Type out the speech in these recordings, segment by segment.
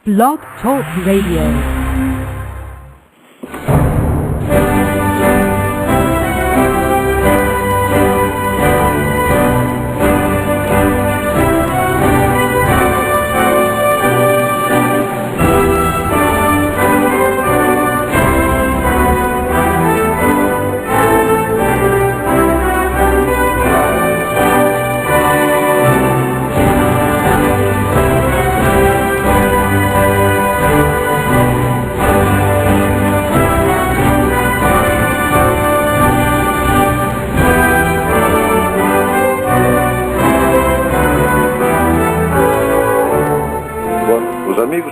Blog Talk Radio.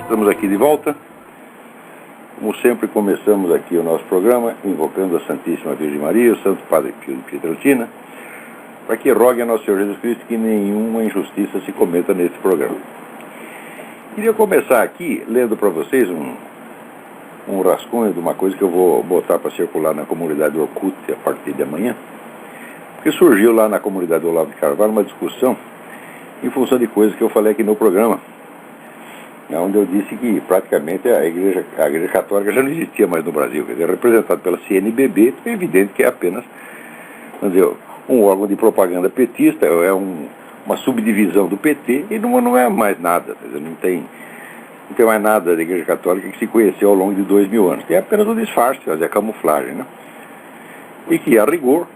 Estamos aqui de volta. Como sempre, começamos aqui o nosso programa invocando a Santíssima Virgem Maria, o Santo Padre Pio de Pietrelcina, para que rogue a nosso Senhor Jesus Cristo que nenhuma injustiça se cometa nesse programa. Queria começar aqui lendo para vocês um rascunho de uma coisa que eu vou botar para circular na comunidade Orkut a partir de amanhã, porque surgiu lá na comunidade Olavo de Carvalho uma discussão em função de coisas que eu falei aqui no programa, onde eu disse que praticamente a igreja católica já não existia mais no Brasil, quer dizer, representado pela CNBB, é evidente que é apenas, vamos dizer, um órgão de propaganda petista, é uma subdivisão do PT, e não é mais nada, quer dizer, não tem mais nada da igreja católica que se conheceu ao longo de 2000 anos, tem apenas um disfarce, a camuflagem, né? E que, a rigor,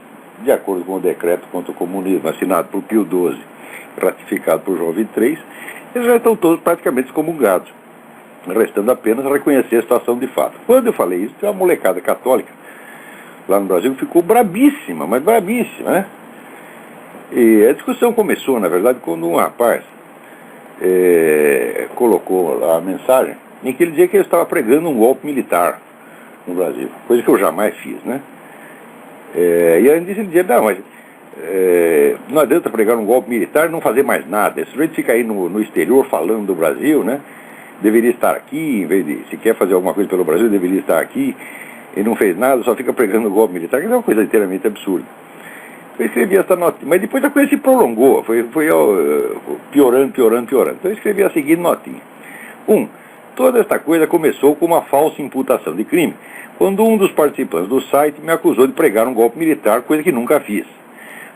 de acordo com o decreto contra o comunismo assinado por Pio XII, ratificado por João XXIII, eles já estão todos praticamente excomungados, restando apenas reconhecer a situação de fato. Quando eu falei isso, tem uma molecada católica lá no Brasil que ficou brabíssima, mas brabíssima, né? E a discussão começou, na verdade, quando um rapaz colocou lá a mensagem em que ele dizia que ele estava pregando um golpe militar no Brasil, coisa que eu jamais fiz, né? E além disso ele dizia, não, mas não adianta pregar um golpe militar e não fazer mais nada. Esse sujeito fica aí no exterior falando do Brasil, né? Deveria estar aqui, em vez de, se quer fazer alguma coisa pelo Brasil, deveria estar aqui. Ele não fez nada, só fica pregando o golpe militar, que é uma coisa inteiramente absurda. Eu escrevi essa nota, mas depois a coisa se prolongou, foi piorando. Então eu escrevi a seguinte notinha. Toda esta coisa começou com uma falsa imputação de crime, quando um dos participantes do site me acusou de pregar um golpe militar, coisa que nunca fiz.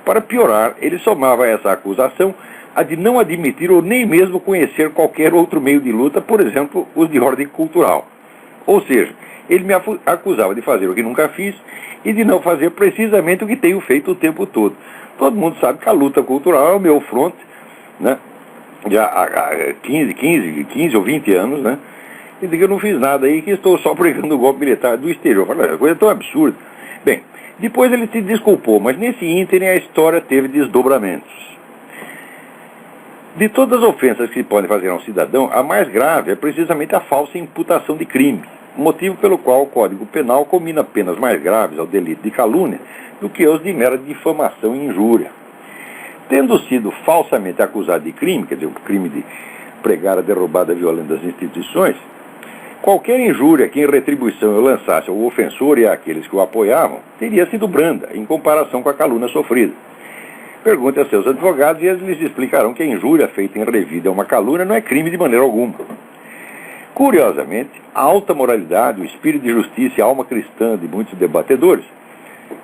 Para piorar, ele somava essa acusação a de não admitir ou nem mesmo conhecer qualquer outro meio de luta, por exemplo, os de ordem cultural. Ou seja, ele me acusava de fazer o que nunca fiz e de não fazer precisamente o que tenho feito o tempo todo. Todo mundo sabe que a luta cultural é o meu fronte, né? Já há 15 ou 20 anos, né? E de que eu não fiz nada aí, que estou só pregando o golpe militar do exterior. Falei, coisa tão absurda. Bem, depois ele se desculpou, mas nesse ínterim a história teve desdobramentos. De todas as ofensas que se podem fazer a um cidadão, a mais grave é precisamente a falsa imputação de crime, motivo pelo qual o Código Penal combina penas mais graves ao delito de calúnia do que os de mera difamação e injúria. Tendo sido falsamente acusado de crime, quer dizer, o crime de pregar a derrubada violenta das instituições, qualquer injúria que em retribuição eu lançasse ao ofensor e àqueles que o apoiavam, teria sido branda, em comparação com a calúnia sofrida. Pergunte a seus advogados e eles lhes explicarão que a injúria feita em revide a uma calúnia não é crime de maneira alguma. Curiosamente, a alta moralidade, o espírito de justiça e a alma cristã de muitos debatedores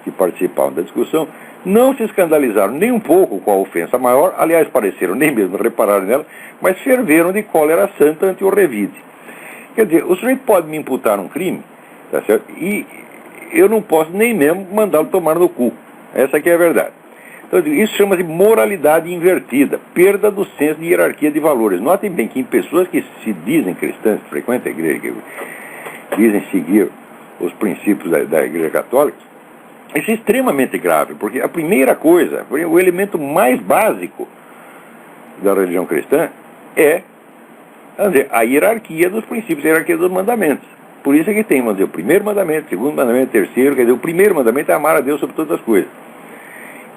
que participavam da discussão não se escandalizaram nem um pouco com a ofensa maior, aliás, pareceram nem mesmo reparar nela, mas ferveram de cólera santa ante o revide. Quer dizer, o sujeito pode me imputar um crime, tá certo? E eu não posso nem mesmo mandá-lo tomar no cu. Essa aqui é a verdade. Então, isso chama-se moralidade invertida, perda do senso de hierarquia de valores. Notem bem que em pessoas que se dizem cristãs, que frequentam a igreja, que dizem seguir os princípios da igreja católica, isso é extremamente grave, porque a primeira coisa, o elemento mais básico da religião cristã é a hierarquia dos princípios, a hierarquia dos mandamentos. Por isso é que tem, vamos dizer, o primeiro mandamento, o segundo mandamento, o terceiro, quer dizer, o primeiro mandamento é amar a Deus sobre todas as coisas.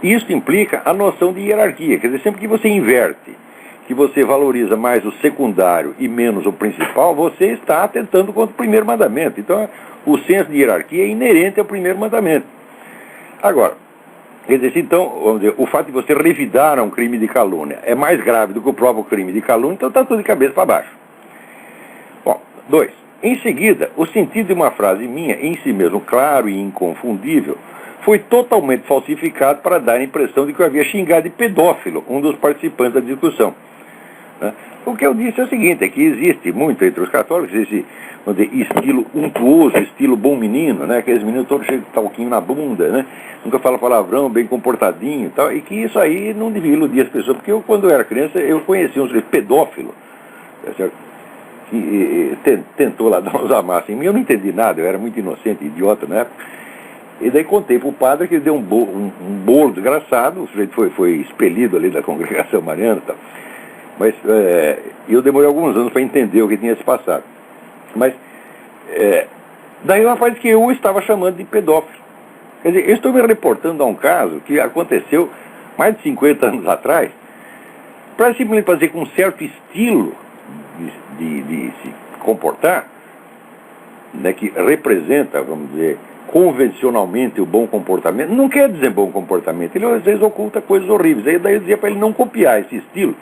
Isso implica a noção de hierarquia, quer dizer, sempre que você inverte, que você valoriza mais o secundário e menos o principal, você está atentando contra o primeiro mandamento. Então, o senso de hierarquia é inerente ao primeiro mandamento. Agora, quer dizer, então, vamos dizer, o fato de você revidar a um crime de calúnia é mais grave do que o próprio crime de calúnia, então está tudo de cabeça para baixo. 2. Em seguida, o sentido de uma frase minha, em si mesmo claro e inconfundível, foi totalmente falsificado para dar a impressão de que eu havia xingado de pedófilo um dos participantes da discussão. Né? O que eu disse é o seguinte, é que existe muito entre os católicos esse estilo untuoso, estilo bom menino, né? Aqueles meninos todos cheios de talquinho na bunda, né? Nunca fala palavrão, bem comportadinho e tal, e que isso aí não devia iludir as pessoas, porque eu, quando eu era criança, eu conhecia um sujeito pedófilo, tá certo? Que tentou lá dar uns amassos em mim, eu não entendi nada, eu era muito inocente, idiota na época. E daí contei para o padre que ele deu um bolo desgraçado, o sujeito foi expelido ali da congregação mariana e tal. Mas eu demorei alguns anos para entender o que tinha se passado. Mas daí o rapaz que eu estava chamando de pedófilo. Quer dizer, eu estou me reportando a um caso que aconteceu mais de 50 anos atrás, para simplesmente fazer com um certo estilo de se comportar, né, que representa, vamos dizer, convencionalmente o bom comportamento. Não quer dizer bom comportamento, ele às vezes oculta coisas horríveis. Aí daí eu dizia para ele não copiar esse estilo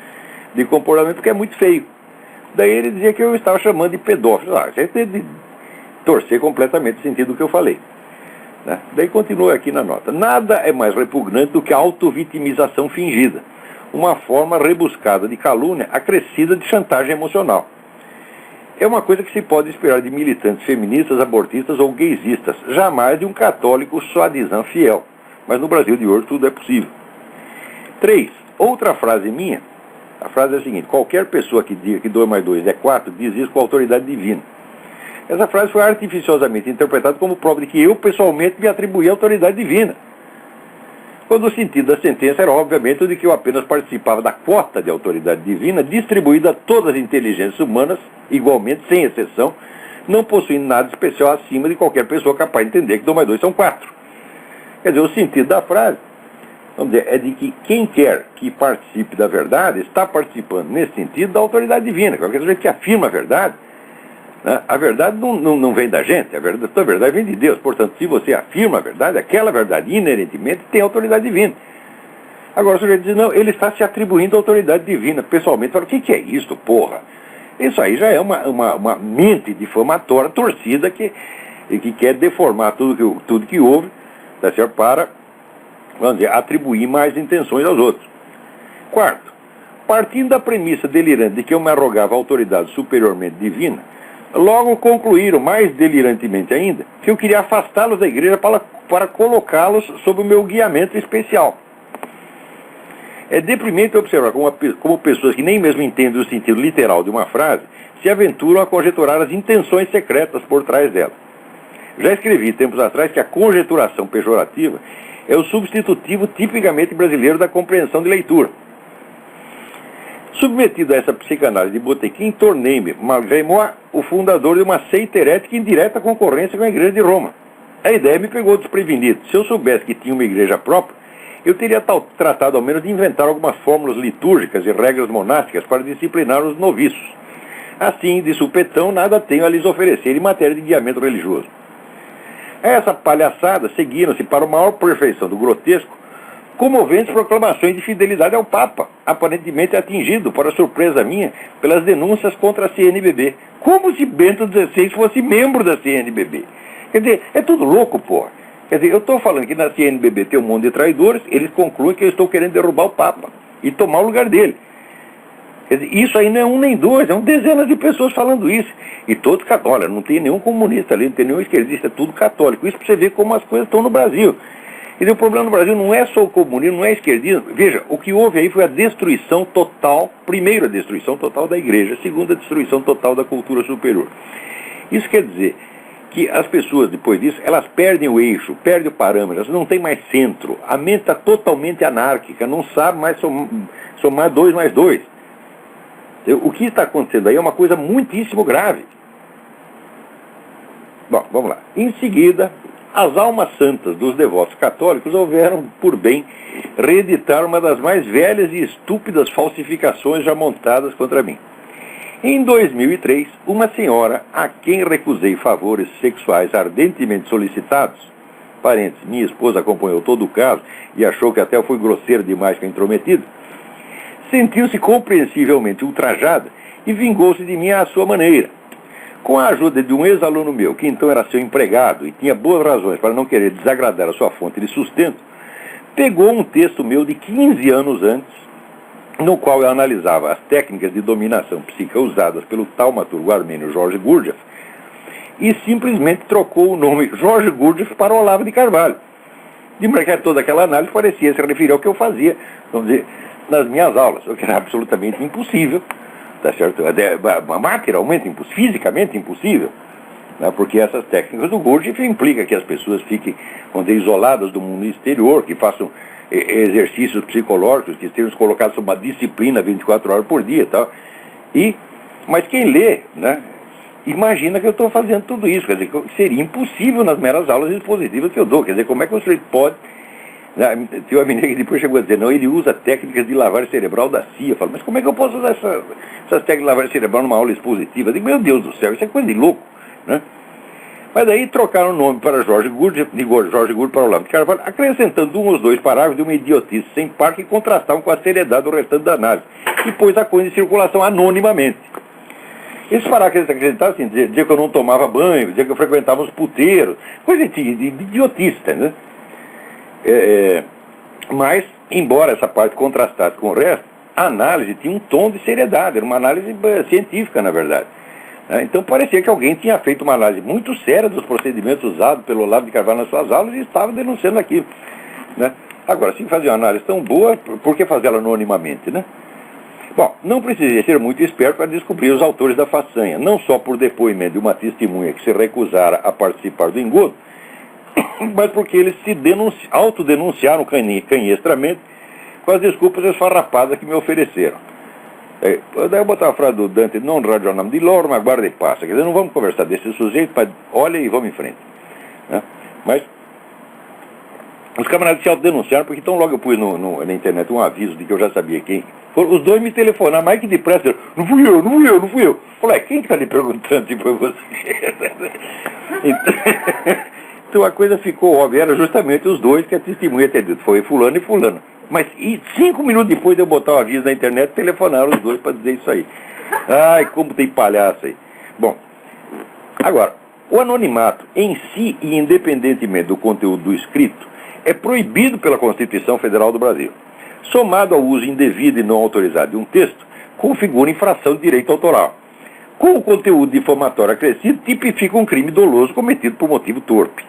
de comportamento porque é muito feio. Daí ele dizia que eu estava chamando de pedófilo. Você tem de torcer completamente o sentido do que eu falei. Né? Daí continua aqui na nota. Nada é mais repugnante do que a autovitimização fingida, uma forma rebuscada de calúnia acrescida de chantagem emocional. É uma coisa que se pode esperar de militantes feministas, abortistas ou gaysistas, jamais de um católico soi-disant fiel. Mas no Brasil de hoje tudo é possível. 3. Outra frase minha, a frase é a seguinte: qualquer pessoa que diga que 2 mais 2 é 4, diz isso com autoridade divina. Essa frase foi artificiosamente interpretada como prova de que eu, pessoalmente, me atribuí a autoridade divina, quando o sentido da sentença era, obviamente, o de que eu apenas participava da quota de autoridade divina distribuída a todas as inteligências humanas, igualmente, sem exceção, não possuindo nada especial acima de qualquer pessoa capaz de entender que 2 mais 2 são 4. Quer dizer, o sentido da frase, vamos dizer, é de que quem quer que participe da verdade está participando, nesse sentido, da autoridade divina. Qualquer pessoa que afirma a verdade, né? A verdade não vem da gente, a verdade vem de Deus. Portanto, se você afirma a verdade, aquela verdade inerentemente tem autoridade divina. Agora o sujeito diz, não, ele está se atribuindo a autoridade divina. Pessoalmente, fala, o que é isso, porra? Isso aí já é uma mente difamatória, torcida, que quer deformar tudo que houve, tá certo? Para, vamos dizer, atribuir mais intenções aos outros. 4. Partindo da premissa delirante de que eu me arrogava autoridade superiormente divina, logo concluíram, mais delirantemente ainda, que eu queria afastá-los da igreja para colocá-los sob o meu guiamento especial. É deprimente observar como pessoas que nem mesmo entendem o sentido literal de uma frase se aventuram a conjecturar as intenções secretas por trás dela. Já escrevi tempos atrás que a conjeturação pejorativa é o substitutivo tipicamente brasileiro da compreensão de leitura. Submetido a essa psicanálise de botequim, tornei-me, malgré moi, o fundador de uma seita herética em direta concorrência com a igreja de Roma. A ideia me pegou desprevenido. Se eu soubesse que tinha uma igreja própria, eu teria tratado ao menos de inventar algumas fórmulas litúrgicas e regras monásticas para disciplinar os noviços. Assim, de supetão, nada tenho a lhes oferecer em matéria de guiamento religioso. A essa palhaçada seguiram-se, para a maior perfeição do grotesco, comoventes proclamações de fidelidade ao Papa, aparentemente atingido, para surpresa minha, pelas denúncias contra a CNBB. Como se Bento XVI fosse membro da CNBB. Quer dizer, é tudo louco, porra. Quer dizer, eu estou falando que na CNBB tem um monte de traidores, eles concluem que eu estou querendo derrubar o Papa e tomar o lugar dele. Quer dizer, isso aí não é um nem dois, é dezenas de pessoas falando isso. E todos católicos. Olha, não tem nenhum comunista ali, não tem nenhum esquerdista, é tudo católico. Isso para você ver como as coisas estão no Brasil. E o problema no Brasil não é só o comunismo, não é esquerdismo. Veja, o que houve aí foi a destruição total, primeiro a destruição total da igreja, segundo a destruição total da cultura superior. Isso quer dizer que as pessoas, depois disso, elas perdem o eixo, perdem o parâmetro, elas não têm mais centro. A mente está totalmente anárquica, não sabe mais somar 2 mais 2. O que está acontecendo aí é uma coisa muitíssimo grave. Bom, vamos lá. Em seguida, as almas santas dos devotos católicos houveram por bem reeditar uma das mais velhas e estúpidas falsificações já montadas contra mim. Em 2003, uma senhora a quem recusei favores sexuais ardentemente solicitados, parentes, minha esposa acompanhou todo o caso e achou que até eu fui grosseiro demais com a intrometida, sentiu-se compreensivelmente ultrajada e vingou-se de mim à sua maneira. Com a ajuda de um ex-aluno meu, que então era seu empregado e tinha boas razões para não querer desagradar a sua fonte de sustento, pegou um texto meu de 15 anos antes, no qual eu analisava as técnicas de dominação psíquica usadas pelo taumaturgo armênio Jorge Gurdjieff, e simplesmente trocou o nome Jorge Gurdjieff para Olavo de Carvalho. De maneira que toda aquela análise parecia se referir ao que eu fazia, vamos dizer, nas minhas aulas, o que era absolutamente impossível, tá certo? Materialmente impossível, fisicamente impossível, né? Porque essas técnicas do Gurdjieff implicam que as pessoas fiquem, vamos dizer, isoladas do mundo exterior, que façam exercícios psicológicos, que estejam colocados sob uma disciplina 24 horas por dia e tal. Mas quem lê, né, imagina que eu estou fazendo tudo isso. Quer dizer, seria impossível nas meras aulas expositivas que eu dou. Quer dizer, como é que o sujeito pode... Tem uma menina que depois chegou a dizer, não, ele usa técnicas de lavagem cerebral da CIA. Eu falo, mas como é que eu posso usar essas técnicas de lavagem cerebral numa aula expositiva? Eu digo, meu Deus do céu, isso é coisa de louco, né? Mas daí trocaram o nome para Jorge Gurdjieff, de Jorge Gurdjieff para Olavo de Carvalho, acrescentando um ou dois parágrafos de uma idiotice sem par que contrastavam com a seriedade do restante da análise. E pôs a coisa em circulação anonimamente. Esses parágrafos acrescentavam assim, dizer que eu não tomava banho, dizer que eu frequentava os puteiros, coisa de idiotice, né? Mas, embora essa parte contrastasse com o resto, a análise tinha um tom de seriedade, era uma análise científica, na verdade. Então parecia que alguém tinha feito uma análise muito séria dos procedimentos usados pelo Olavo de Carvalho nas suas aulas e estava denunciando aquilo, né? Agora, se fazer uma análise tão boa, por que fazê-la anonimamente, né? Bom, não precisei ser muito esperto para descobrir os autores da façanha, não só por depoimento de uma testemunha que se recusara a participar do engodo, mas porque eles se autodenunciaram canhestramente com as desculpas esfarrapadas que me ofereceram. Daí eu botar a frase do Dante, non ragionam di loro, ma guarda e passa. Quer dizer, não vamos conversar desse sujeito, mas olha e vamos em frente, né? Mas os camaradas se autodenunciaram, porque então logo eu pus na internet um aviso de que eu já sabia quem. Os dois me telefonaram, mais que depressa, não fui eu. Falei, quem está lhe perguntando se foi você? Então a coisa ficou óbvia, era justamente os dois que a testemunha tinha dito, foi fulano e fulano. Mas 5 minutos depois de eu botar o aviso na internet, telefonaram os dois para dizer isso aí. Ai, como tem palhaço aí. Bom, agora, o anonimato em si e independentemente do conteúdo do escrito é proibido pela Constituição Federal do Brasil. Somado ao uso indevido e não autorizado de um texto, configura infração de direito autoral. Com o conteúdo difamatório acrescido, tipifica um crime doloso cometido por motivo torpe.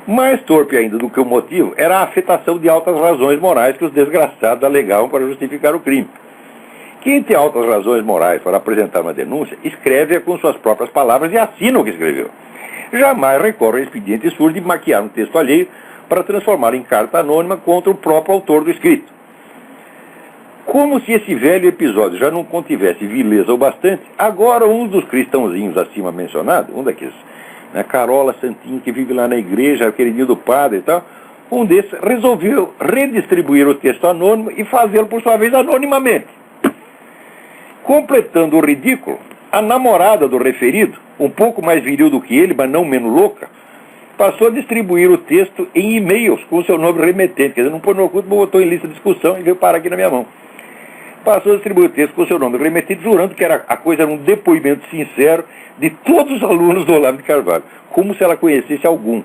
Mais torpe ainda do que o motivo era a afetação de altas razões morais que os desgraçados alegavam para justificar o crime. Quem tem altas razões morais para apresentar uma denúncia, escreve-a com suas próprias palavras e assina o que escreveu. Jamais recorre ao expediente sujo de maquiar um texto alheio para transformar em carta anônima contra o próprio autor do escrito. Como se esse velho episódio já não contivesse vileza o bastante, agora um dos cristãozinhos acima mencionados, um daqueles, né, Carola Santinho, que vive lá na igreja, queridinho do padre e tal, um desses resolveu redistribuir o texto anônimo e fazê-lo, por sua vez, anonimamente. Completando o ridículo, a namorada do referido, um pouco mais viril do que ele, mas não menos louca, passou a distribuir o texto em e-mails com o seu nome remetente. Quer dizer, não pôs no oculto, botou em lista de discussão e veio parar aqui na minha mão. Passou a distribuir o texto com o seu nome remetente, jurando que a coisa era um depoimento sincero de todos os alunos do Olavo de Carvalho, como se ela conhecesse algum,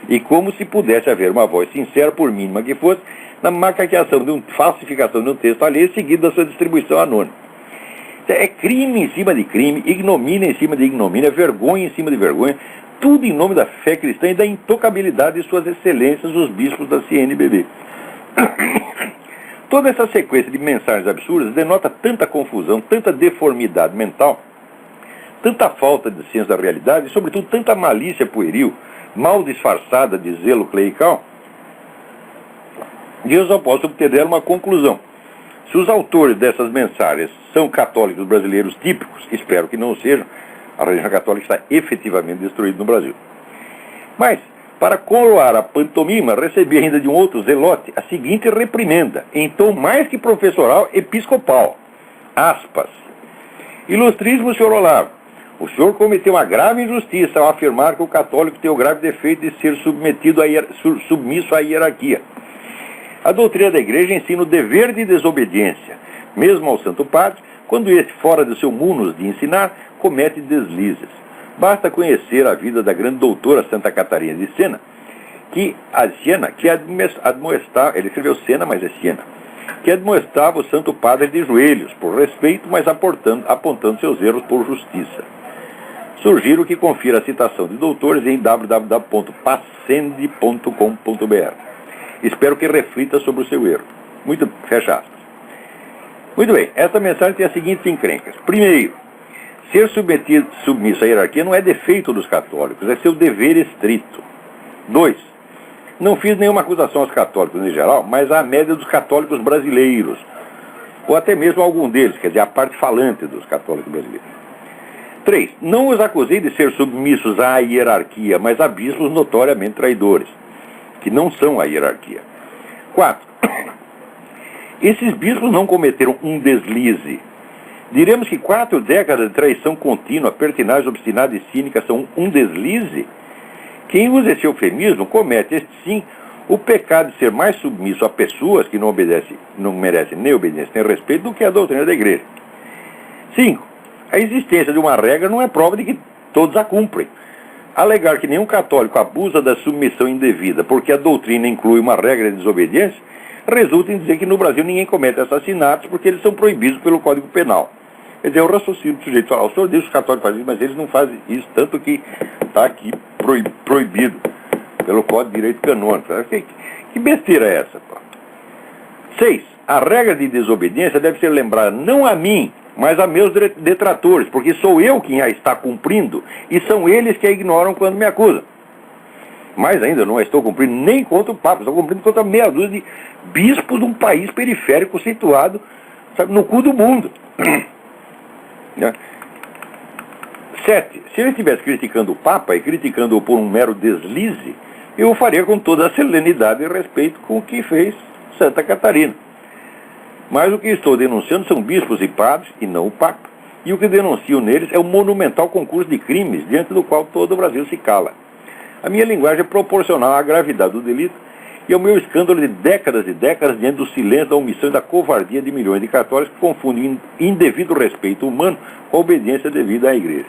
e como se pudesse haver uma voz sincera, por mínima que fosse, na macaqueação falsificação de um texto alheio, seguido da sua distribuição anônima. É crime em cima de crime, ignomínia em cima de ignomínia, vergonha em cima de vergonha, tudo em nome da fé cristã e da intocabilidade de suas excelências, os bispos da CNBB. Toda essa sequência de mensagens absurdas denota tanta confusão, tanta deformidade mental, tanta falta de senso da realidade e, sobretudo, tanta malícia pueril, mal disfarçada de zelo clerical, que eu só posso obter dela uma conclusão. Se os autores dessas mensagens são católicos brasileiros típicos, espero que não sejam, a religião católica está efetivamente destruída no Brasil. Mas, para coroar a pantomima, recebi ainda de um outro zelote a seguinte reprimenda, em tom mais que professoral, episcopal. Aspas. Ilustríssimo senhor Olavo, o senhor cometeu uma grave injustiça ao afirmar que o católico tem o grave defeito de ser submisso à hierarquia. A doutrina da igreja ensina o dever de desobediência, mesmo ao Santo Padre, quando este, fora do seu munus de ensinar, comete deslizes. Basta conhecer a vida da grande doutora Santa Catarina de Sena, que admoestava, ele escreveu Sena, mas é Siena, que admoestava o Santo Padre de joelhos, por respeito, mas apontando seus erros por justiça. Sugiro que confira a citação de doutores em www.passende.com.br. Espero que reflita sobre o seu erro. Fecha aspas. Muito bem, esta mensagem tem as seguintes encrencas. Primeiro, ser submisso à hierarquia não é defeito dos católicos, é seu dever estrito. 2. Não fiz nenhuma acusação aos católicos em geral, mas à média dos católicos brasileiros, ou até mesmo algum deles, quer dizer, a parte falante dos católicos brasileiros. 3. Não os acusei de ser submissos à hierarquia, mas a bispos notoriamente traidores, que não são a hierarquia. 4. Esses bispos não cometeram um deslize. Diremos que 4 décadas de traição contínua, pertinaz, obstinada e cínica são um deslize? Quem usa esse eufemismo comete, este sim, o pecado de ser mais submisso a pessoas que não merecem nem obediência nem respeito do que a doutrina da igreja. 5. A existência de uma regra não é prova de que todos a cumprem. Alegar que nenhum católico abusa da submissão indevida porque a doutrina inclui uma regra de desobediência resulta em dizer que no Brasil ninguém comete assassinatos porque eles são proibidos pelo Código Penal. Quer dizer, o raciocínio do sujeito fala, o senhor diz que os católicos fazem isso, mas eles não fazem isso, tanto que está aqui proibido pelo Código de Direito Canônico. Que besteira é essa? 6. A regra de desobediência deve ser lembrada não a mim, mas a meus detratores, porque sou eu quem a está cumprindo e são eles que a ignoram quando me acusam. Mais ainda, não a estou cumprindo nem contra o Papa, estou cumprindo contra meia dúzia de bispos de um país periférico situado, sabe, no cu do mundo. 7. Se eu estivesse criticando o Papa e criticando-o por um mero deslize, eu o faria com toda a solenidade e respeito com o que fez Santa Catarina. Mas o que estou denunciando são bispos e padres, e não o Papa. E o que denuncio neles é o monumental concurso de crimes, diante do qual todo o Brasil se cala. A minha linguagem é proporcional à gravidade do delito e ao meu escândalo de décadas e décadas diante do silêncio, da omissão e da covardia de milhões de católicos que confundem indevido respeito humano com a obediência devida à igreja.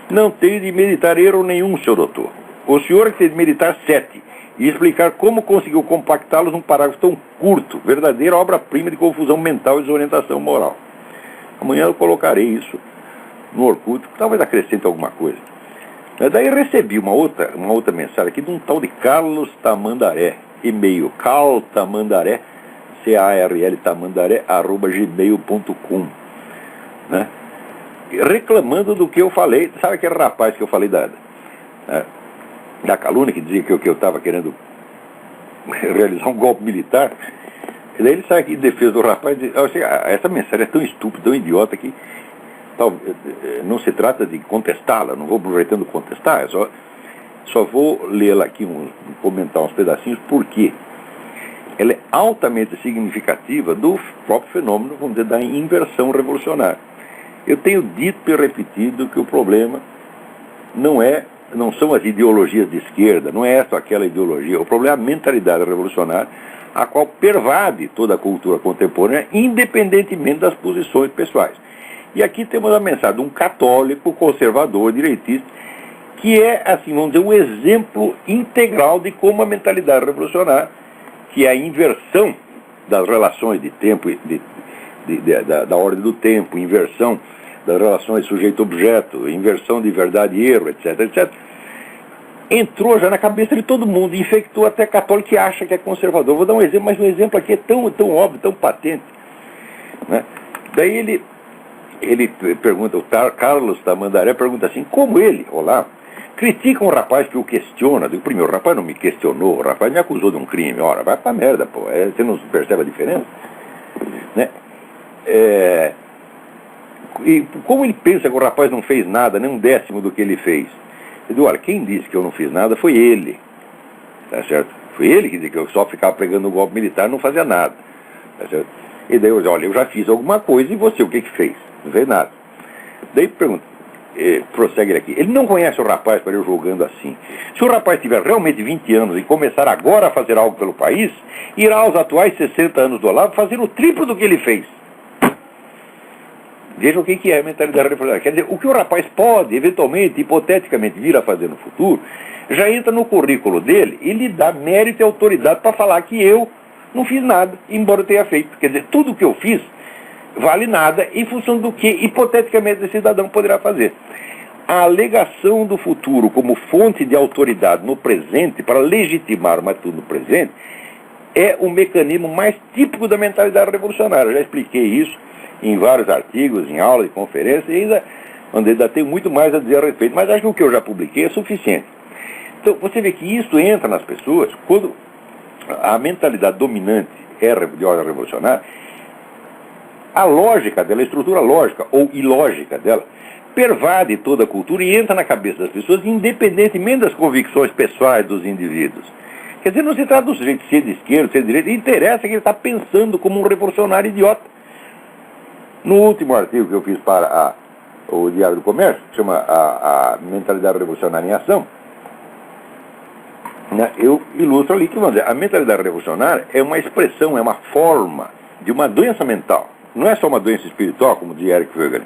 Não tenho de meditar erro nenhum, senhor doutor. O senhor tem de meditar 7 e explicar como conseguiu compactá-los num parágrafo tão curto, verdadeira obra-prima de confusão mental e desorientação moral. Amanhã eu colocarei isso no Orkut, talvez acrescente alguma coisa. Mas daí recebi uma outra mensagem aqui de um tal de Carlos Tamandaré, e-mail caltamandaré, C-A-R-L Tamandaré, @gmail.com, né? Reclamando do que eu falei. Sabe aquele rapaz que eu falei da calúnia, que dizia que eu estava querendo realizar um golpe militar? E daí ele sai aqui em defesa do rapaz e diz, essa mensagem é tão estúpida, tão idiota que não se trata de contestá-la, não vou aproveitando contestar, só vou lê-la aqui, comentar uns pedacinhos, porque ela é altamente significativa do próprio fenômeno, vamos dizer, da inversão revolucionária. Eu tenho dito e repetido que o problema não são as ideologias de esquerda, não é essa ou aquela ideologia, o problema é a mentalidade revolucionária, a qual pervade toda a cultura contemporânea, independentemente das posições pessoais. E aqui temos a mensagem de um católico, conservador, direitista, que é, assim, vamos dizer, um exemplo integral de como a mentalidade revolucionária, que é a inversão das relações de tempo, da ordem do tempo, inversão das relações sujeito-objeto, inversão de verdade e erro, etc., etc., entrou já na cabeça de todo mundo, infectou até católico que acha que é conservador. Vou dar um exemplo, mas um exemplo aqui é tão óbvio, tão patente, né? Daí ele pergunta, o Carlos Tamandaré pergunta assim, como ele, olá, critica um rapaz que o questiona. Digo, primeiro, o rapaz não me questionou, o rapaz me acusou de um crime. Ora, vai pra merda, pô, você não percebe a diferença? Né? E como ele pensa que o rapaz não fez nada, nem um décimo do que ele fez? Eu digo, olha, quem disse que eu não fiz nada foi ele, tá certo? Foi ele que disse que eu só ficava pregando o golpe militar e não fazia nada, tá certo? E daí eu digo, olha, eu já fiz alguma coisa e você, o que fez? Não fez nada. Daí pergunta, prossegue ele aqui, ele não conhece o rapaz para eu julgando assim. Se o rapaz tiver realmente 20 anos e começar agora a fazer algo pelo país, irá aos atuais 60 anos do Olavo fazer o triplo do que ele fez. Veja o que é a mentalidade revolucionária. Quer dizer, o que o rapaz pode, eventualmente, hipoteticamente, vir a fazer no futuro, já entra no currículo dele e lhe dá mérito e autoridade para falar que eu não fiz nada, embora eu tenha feito. Quer dizer, tudo o que eu fiz vale nada em função do que, hipoteticamente, esse cidadão poderá fazer. A alegação do futuro como fonte de autoridade no presente, para legitimar uma atitude no presente, é o mecanismo mais típico da mentalidade revolucionária. Eu já expliquei isso em vários artigos, em aulas, em conferências, e ainda tenho muito mais a dizer a respeito, mas acho que o que eu já publiquei é suficiente. Então, você vê que isso entra nas pessoas quando a mentalidade dominante é de ordem revolucionária. A lógica dela, a estrutura lógica ou ilógica dela, pervade toda a cultura e entra na cabeça das pessoas, independentemente das convicções pessoais dos indivíduos. Quer dizer, não se trata do sujeito ser de esquerda, ser de direita, interessa que ele está pensando como um revolucionário idiota. No último artigo que eu fiz para o Diário do Comércio, que chama a Mentalidade Revolucionária em Ação, né, eu ilustro ali que, vamos dizer, a mentalidade revolucionária é uma expressão, é uma forma de uma doença mental. Não é só uma doença espiritual, como dizia Eric Voegelin.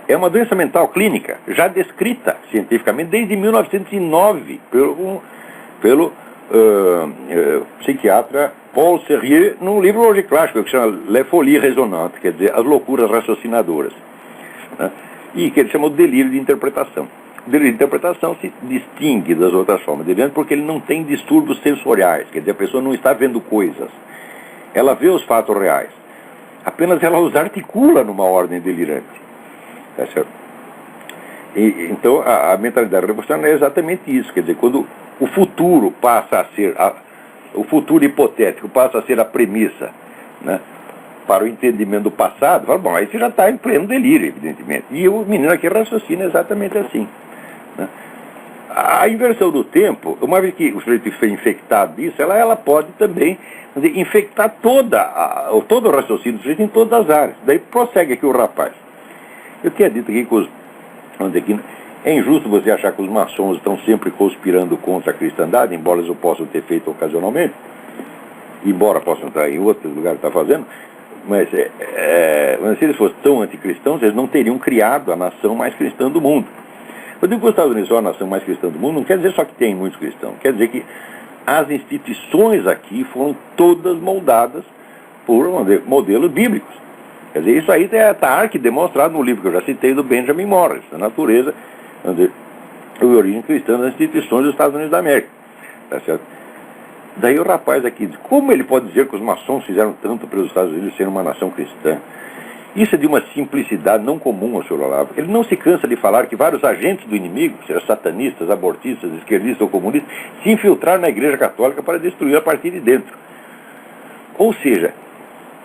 É uma doença mental clínica, já descrita cientificamente desde 1909 pelo psiquiatra Paul Serrier, num livro hoje clássico que se chama Les Folies Résonantes, quer dizer, As Loucuras Raciocinadoras, né? E que ele chama de delírio de interpretação. O delírio de interpretação se distingue das outras formas de delírio porque ele não tem distúrbios sensoriais, quer dizer, a pessoa não está vendo coisas, ela vê os fatos reais, apenas ela os articula numa ordem delirante. Tá certo? Então, a mentalidade revolucionária é exatamente isso. Quer dizer, quando o futuro passa a ser, o futuro hipotético passa a ser a premissa, né, para o entendimento do passado, fala, bom, aí você já está em pleno delírio, evidentemente. E o menino aqui raciocina exatamente assim. Né? A inversão do tempo, uma vez que o sujeito foi infectado disso, ela pode também dizer, infectar todo o raciocínio do sujeito em todas as áreas. Daí prossegue aqui o rapaz. Eu tinha dito aqui que é injusto você achar que os maçons estão sempre conspirando contra a cristandade, embora eles o possam ter feito ocasionalmente, embora possam estar em outros lugares estar fazendo, mas se eles fossem tão anticristãos, eles não teriam criado a nação mais cristã do mundo. Eu digo que os Estados Unidos são a nação mais cristã do mundo, não quer dizer só que tem muitos cristãos, quer dizer que as instituições aqui foram todas moldadas por modelos bíblicos. Quer dizer, isso aí está arquidemonstrado no livro que eu já citei do Benjamin Morris, A Natureza, a origem cristã das instituições dos Estados Unidos da América. Tá certo? Daí o rapaz aqui diz, como ele pode dizer que os maçons fizeram tanto para os Estados Unidos serem uma nação cristã? Isso é de uma simplicidade não comum ao Sr. Olavo. Ele não se cansa de falar que vários agentes do inimigo, seja satanistas, abortistas, esquerdistas ou comunistas, se infiltraram na Igreja Católica para destruir a partir de dentro. Ou seja,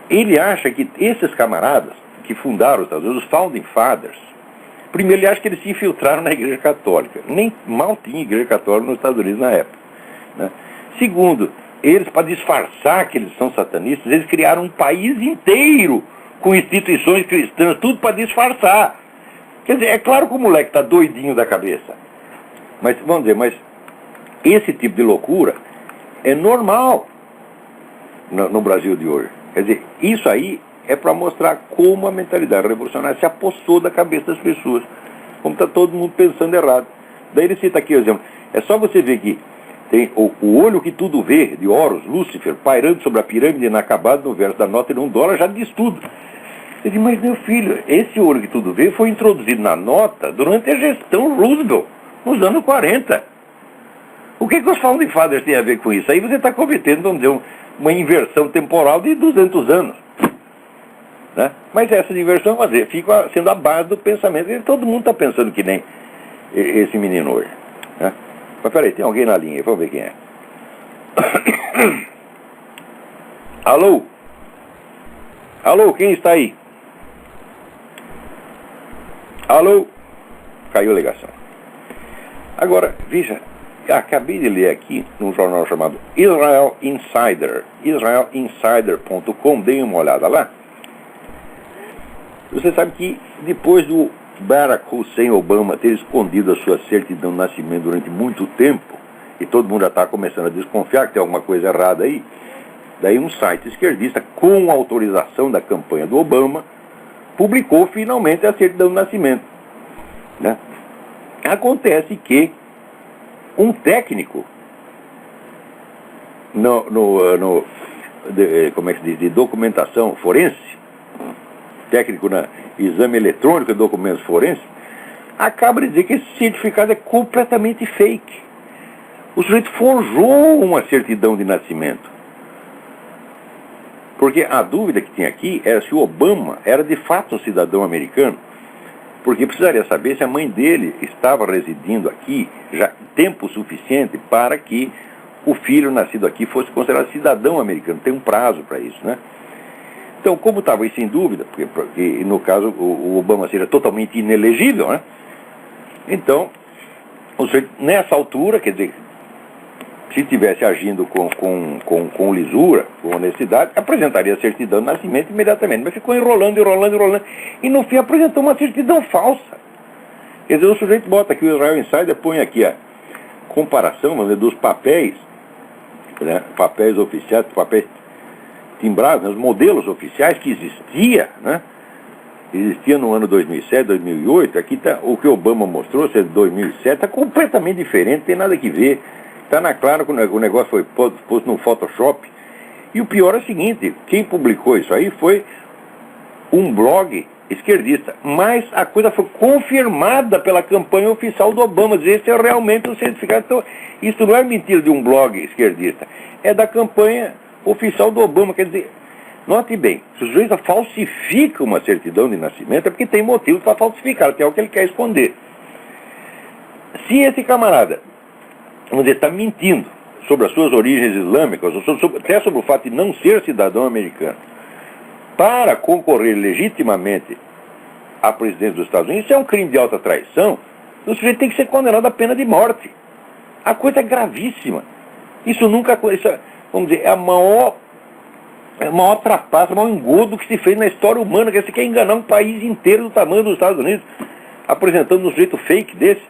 ele acha que esses camaradas que fundaram os Estados Unidos, os Founding Fathers, primeiro ele acha que eles se infiltraram na Igreja Católica. Nem mal tinha Igreja Católica nos Estados Unidos na época. Né? Segundo, eles, para disfarçar que eles são satanistas, eles criaram um país inteiro com instituições cristãs, tudo para disfarçar. Quer dizer, é claro que o moleque está doidinho da cabeça. Mas, vamos dizer, esse tipo de loucura é normal no Brasil de hoje. Quer dizer, isso aí é para mostrar como a mentalidade revolucionária se apossou da cabeça das pessoas. Como está todo mundo pensando errado. Daí ele cita aqui o exemplo. É só você ver que tem o olho que tudo vê, de Horus, Lúcifer, pairando sobre a pirâmide inacabada no verso da nota de $1, já diz tudo. Ele diz, mas meu filho, esse olho que tudo vê foi introduzido na nota durante a gestão Roosevelt, nos anos 40. O que os Founding Fathers têm a ver com isso? Aí você está cometendo, vamos dizer, uma inversão temporal de 200 anos. Né? Mas essa inversão, vamos dizer, fica sendo a base do pensamento. E todo mundo está pensando que nem esse menino hoje. Né? Mas peraí, tem alguém na linha, vamos ver quem é. Alô? Alô, quem está aí? Alô? Caiu a ligação. Agora, veja, acabei de ler aqui num jornal chamado Israel Insider, israelinsider.com, dei uma olhada lá. Você sabe que depois do Barack Hussein Obama ter escondido a sua certidão de nascimento durante muito tempo, e todo mundo já está começando a desconfiar que tem alguma coisa errada aí, daí um site esquerdista, com autorização da campanha do Obama, publicou finalmente a certidão de nascimento, né? Acontece que um técnico como é que se diz, de documentação forense, técnico na exame eletrônico de documentos forenses, acaba de dizer que esse certificado é completamente fake. O sujeito forjou uma certidão de nascimento. Porque a dúvida que tinha aqui era se o Obama era de fato um cidadão americano, porque precisaria saber se a mãe dele estava residindo aqui já tempo suficiente para que o filho nascido aqui fosse considerado cidadão americano. Tem um prazo para isso, né? Então, como estava isso em dúvida, porque no caso o Obama seria totalmente inelegível, né? Então, nessa altura, quer dizer, se estivesse agindo com lisura, com honestidade, apresentaria a certidão de nascimento imediatamente, mas ficou enrolando, e no fim apresentou uma certidão falsa. Quer dizer, o sujeito bota aqui, o Israel Insider põe aqui a comparação, vamos dizer, dos papéis, né, papéis oficiais, papéis timbrados, né, os modelos oficiais que existia no ano 2007, 2008, aqui está o que Obama mostrou, se é de 2007, está completamente diferente, não tem nada que ver. Está na clara que o negócio foi posto no Photoshop. E o pior é o seguinte, quem publicou isso aí foi um blog esquerdista, mas a coisa foi confirmada pela campanha oficial do Obama, dizer esse é realmente o certificado. Então, isso não é mentira de um blog esquerdista, é da campanha oficial do Obama. Quer dizer, note bem, se o sujeito falsifica uma certidão de nascimento é porque tem motivo para falsificar, que é o que ele quer esconder. Se esse camarada, vamos dizer, está mentindo sobre as suas origens islâmicas, até sobre o fato de não ser cidadão americano, para concorrer legitimamente à presidência dos Estados Unidos, isso é um crime de alta traição, o sujeito tem que ser condenado à pena de morte. A coisa é gravíssima. Isso nunca, vamos dizer, é a maior trapaça, o maior engodo que se fez na história humana, que você quer enganar um país inteiro do tamanho dos Estados Unidos, apresentando um sujeito fake desse.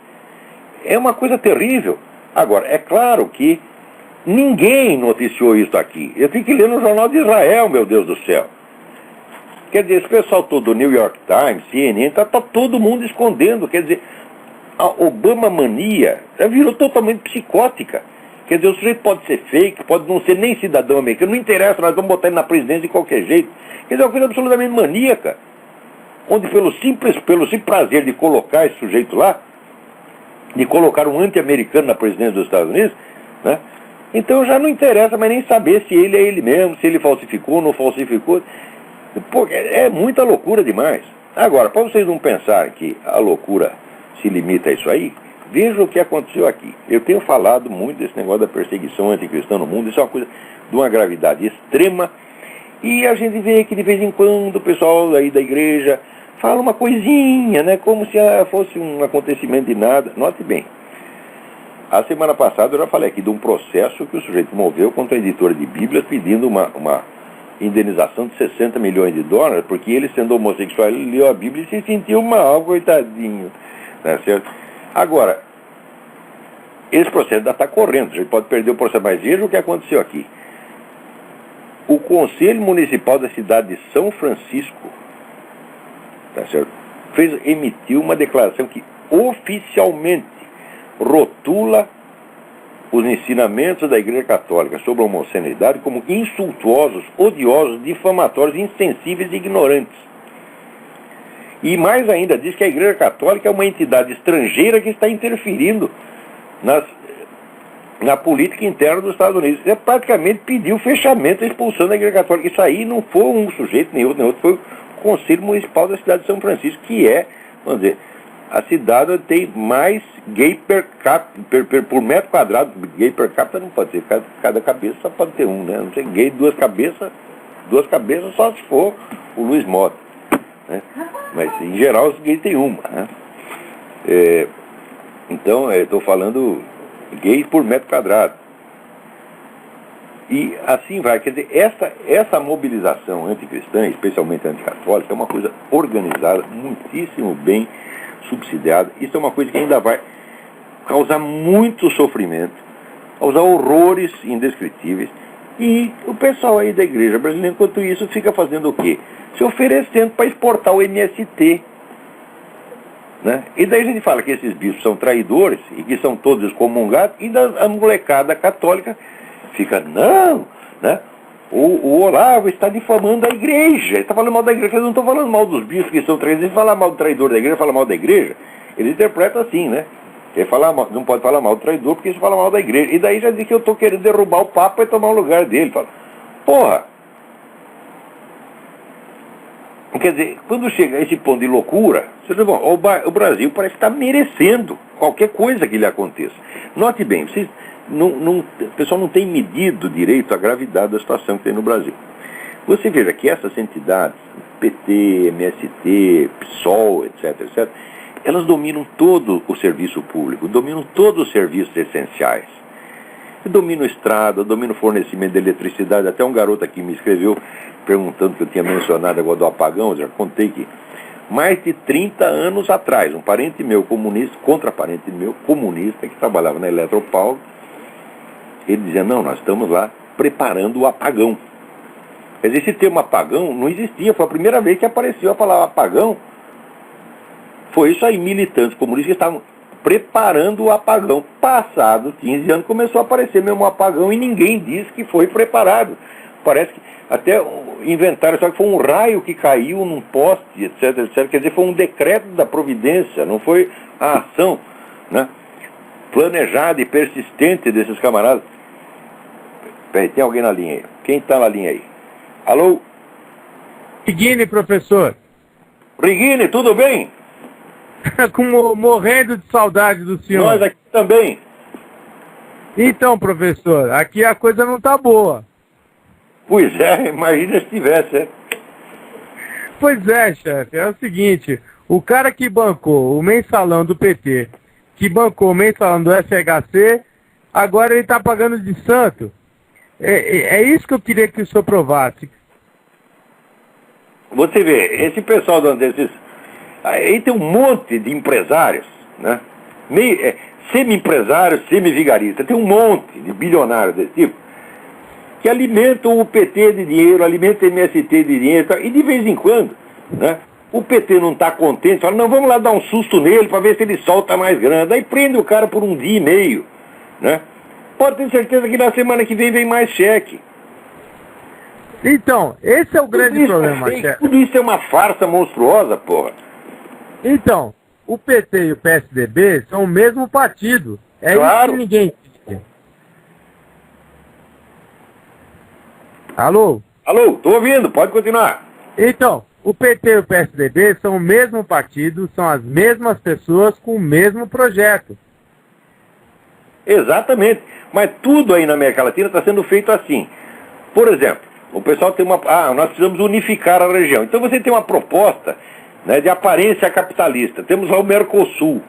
É uma coisa terrível. Agora, é claro que ninguém noticiou isso aqui. Eu tenho que ler no Jornal de Israel, meu Deus do céu. Quer dizer, esse pessoal todo do New York Times, CNN, está todo mundo escondendo. Quer dizer, a Obama mania já virou totalmente psicótica. Quer dizer, o sujeito pode ser fake, pode não ser nem cidadão americano, não interessa, nós vamos botar ele na presidência de qualquer jeito. Quer dizer, é uma coisa absolutamente maníaca. Onde pelo simples prazer de colocar esse sujeito lá, de colocar um anti-americano na presidência dos Estados Unidos, né? Então já não interessa mais nem saber se ele é ele mesmo, se ele falsificou ou não falsificou. Pô, é muita loucura demais. Agora, para vocês não pensarem que a loucura se limita a isso aí, vejam o que aconteceu aqui. Eu tenho falado muito desse negócio da perseguição anticristã no mundo, isso é uma coisa de uma gravidade extrema, e a gente vê que de vez em quando o pessoal aí da igreja fala uma coisinha, né, como se fosse um acontecimento de nada. Note bem, a semana passada eu já falei aqui de um processo que o sujeito moveu contra a editora de Bíblias pedindo uma indenização de 60 milhões de dólares, porque ele, sendo homossexual, ele leu a Bíblia e se sentiu mal, coitadinho. Né, certo? Agora, esse processo ainda está correndo, a gente pode perder o processo, mas veja o que aconteceu aqui. O Conselho Municipal da cidade de São Francisco, tá certo, emitiu uma declaração que oficialmente rotula os ensinamentos da Igreja Católica sobre a homossexualidade como insultuosos, odiosos, difamatórios, insensíveis e ignorantes. E mais ainda, diz que a Igreja Católica é uma entidade estrangeira que está interferindo na política interna dos Estados Unidos. É praticamente pedir o fechamento, a expulsão da Igreja Católica. Isso aí não foi um sujeito, nem outro, foi o Conselho Municipal da cidade de São Francisco, que é, vamos dizer, a cidade onde tem mais gay por metro quadrado. Gay per capita não pode ser, cada cabeça só pode ter um, né? Não sei, gay duas cabeças só se for o Luiz Mota, né? Mas em geral os gays tem uma, né? Então eu estou falando gay por metro quadrado. E assim vai, quer dizer, essa mobilização anticristã, especialmente anticatólica, é uma coisa organizada, muitíssimo bem subsidiada. Isso é uma coisa que ainda vai causar muito sofrimento, causar horrores indescritíveis. E o pessoal aí da igreja brasileira, enquanto isso, fica fazendo o quê? se oferecendo para exportar o MST. Né? E daí a gente fala que esses bispos são traidores e que são todos excomungados, e a molecada católica fica, não, né? O Olavo está difamando a igreja, ele está falando mal da igreja. Eles não estão falando mal dos bispos que são traidores. Eles falam mal do traidor da igreja, falam mal da igreja. Eles interpretam assim, né? Ele fala mal, não pode falar mal do traidor porque isso fala mal da igreja. E daí já diz que eu estou querendo derrubar o Papa e tomar o lugar dele. Fala, porra! Quer dizer, quando chega a esse ponto de loucura, você diz, bom, o Brasil parece estar merecendo qualquer coisa que lhe aconteça. Note bem, vocês o pessoal não tem medido direito a gravidade da situação que tem no Brasil. Você veja que essas entidades, PT, MST, PSOL, etc., elas dominam todo o serviço público, dominam todos os serviços essenciais. Dominam estrada, dominam fornecimento de eletricidade. Até um garoto aqui me escreveu perguntando que eu tinha mencionado agora do apagão. Eu já contei que mais de 30 anos atrás, um parente meu comunista, parente meu comunista, que trabalhava na Eletropaulo, ele dizia, não, nós estamos lá preparando o apagão. Quer dizer, esse termo apagão não existia, foi a primeira vez que apareceu a palavra apagão. Foi isso aí, militantes comunistas que estavam preparando o apagão. Passados 15 anos começou a aparecer mesmo o apagão e ninguém disse que foi preparado. Parece que até inventaram, só que foi um raio que caiu num poste, etc. Quer dizer, foi um decreto da providência, não foi a ação, né, planejada e persistente desses camaradas. Peraí, tem alguém na linha aí? Quem está na linha aí? Alô? Rigini, professor. Rigini, tudo bem? Morrendo de saudade do senhor. Nós aqui também. Então, professor, aqui a coisa não tá boa. Pois é, imagina se tivesse, é. Pois é, chefe, é o seguinte, o cara que bancou o mensalão do PT, que bancou o mensalão do FHC, agora ele tá pagando de santo. É isso que eu queria que o senhor provasse. Você vê, esse pessoal desses... Aí tem um monte de empresários, né? Semi-empresários, semi-vigaristas. Tem um monte de bilionários desse tipo que alimentam o PT de dinheiro, alimentam o MST de dinheiro. E de vez em quando, né, o PT não está contente, fala, não, vamos lá dar um susto nele para ver se ele solta mais grana. Aí prende o cara por 1 dia e meio. Né? Pode ter certeza que na semana que vem mais cheque. Então, esse é o grande problema, chefe. Tudo isso é uma farsa monstruosa, porra. Então, o PT e o PSDB são o mesmo partido. É claro. Isso que ninguém entende. Alô? Alô, tô ouvindo, pode continuar. Então, o PT e o PSDB são o mesmo partido, são as mesmas pessoas com o mesmo projeto. Exatamente. Mas tudo aí na América Latina está sendo feito assim. Por exemplo, o pessoal tem uma... nós precisamos unificar a região. Então você tem uma proposta, né, de aparência capitalista. Temos lá o Mercosul,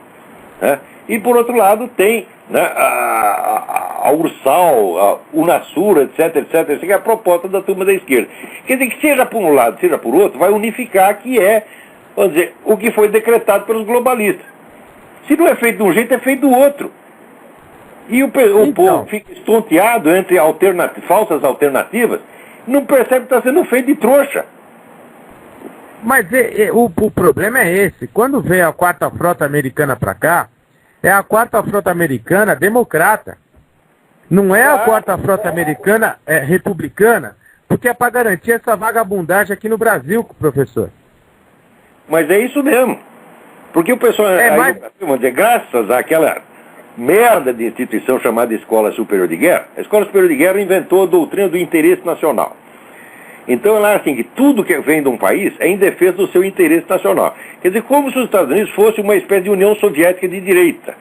né? E por outro lado tem, né, a Ursal, a Unasur, etc. Essa é a proposta da turma da esquerda. Quer dizer que seja por um lado, seja por outro, vai unificar que é, vamos dizer, o que foi decretado pelos globalistas. Se não é feito de um jeito, é feito do outro. E o povo fica estonteado entre falsas alternativas, não percebe que está sendo feito de trouxa. Mas o problema é esse. Quando veio a Quarta Frota Americana para cá, é a Quarta Frota Americana democrata. Não é a Quarta Frota Americana republicana, porque é para garantir essa vagabundagem aqui no Brasil, professor. Mas é isso mesmo. Porque o pessoal, vamos dizer, graças àquela merda de instituição chamada Escola Superior de Guerra, a Escola Superior de Guerra inventou a doutrina do interesse nacional. Então ela é assim, que tudo que vem de um país é em defesa do seu interesse nacional. Quer dizer, como se os Estados Unidos fosse uma espécie de União Soviética de direita,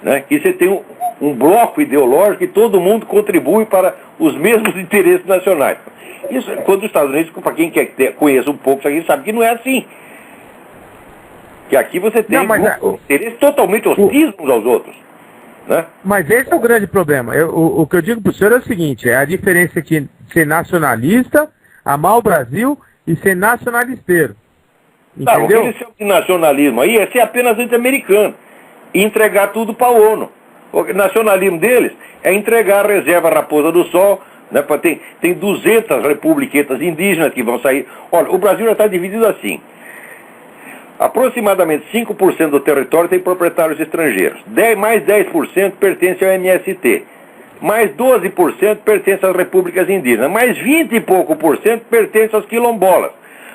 né? Que você tem um bloco ideológico e todo mundo contribui para os mesmos interesses nacionais. Isso, quando os Estados Unidos, para quem conheça um pouco isso aqui, sabe que não é assim. Que aqui você tem interesses totalmente hostis uns aos outros. Né? Mas esse é o grande problema. O que eu digo para o senhor é o seguinte, é a diferença entre ser nacionalista, amar o Brasil e ser nacionalisteiro. Entendeu? O que eles nacionalismo aí é ser apenas anti-americano e entregar tudo para a ONU. O nacionalismo deles é entregar a reserva Raposa do Sol Né? Tem 200 republiquetas indígenas que vão sair. Olha, o Brasil já está dividido assim. Aproximadamente 5% do território tem proprietários estrangeiros. Mais 10% pertence ao MST. Mais 12% pertence às repúblicas indígenas. Mais 20 e pouco por cento pertence aos quilombolas.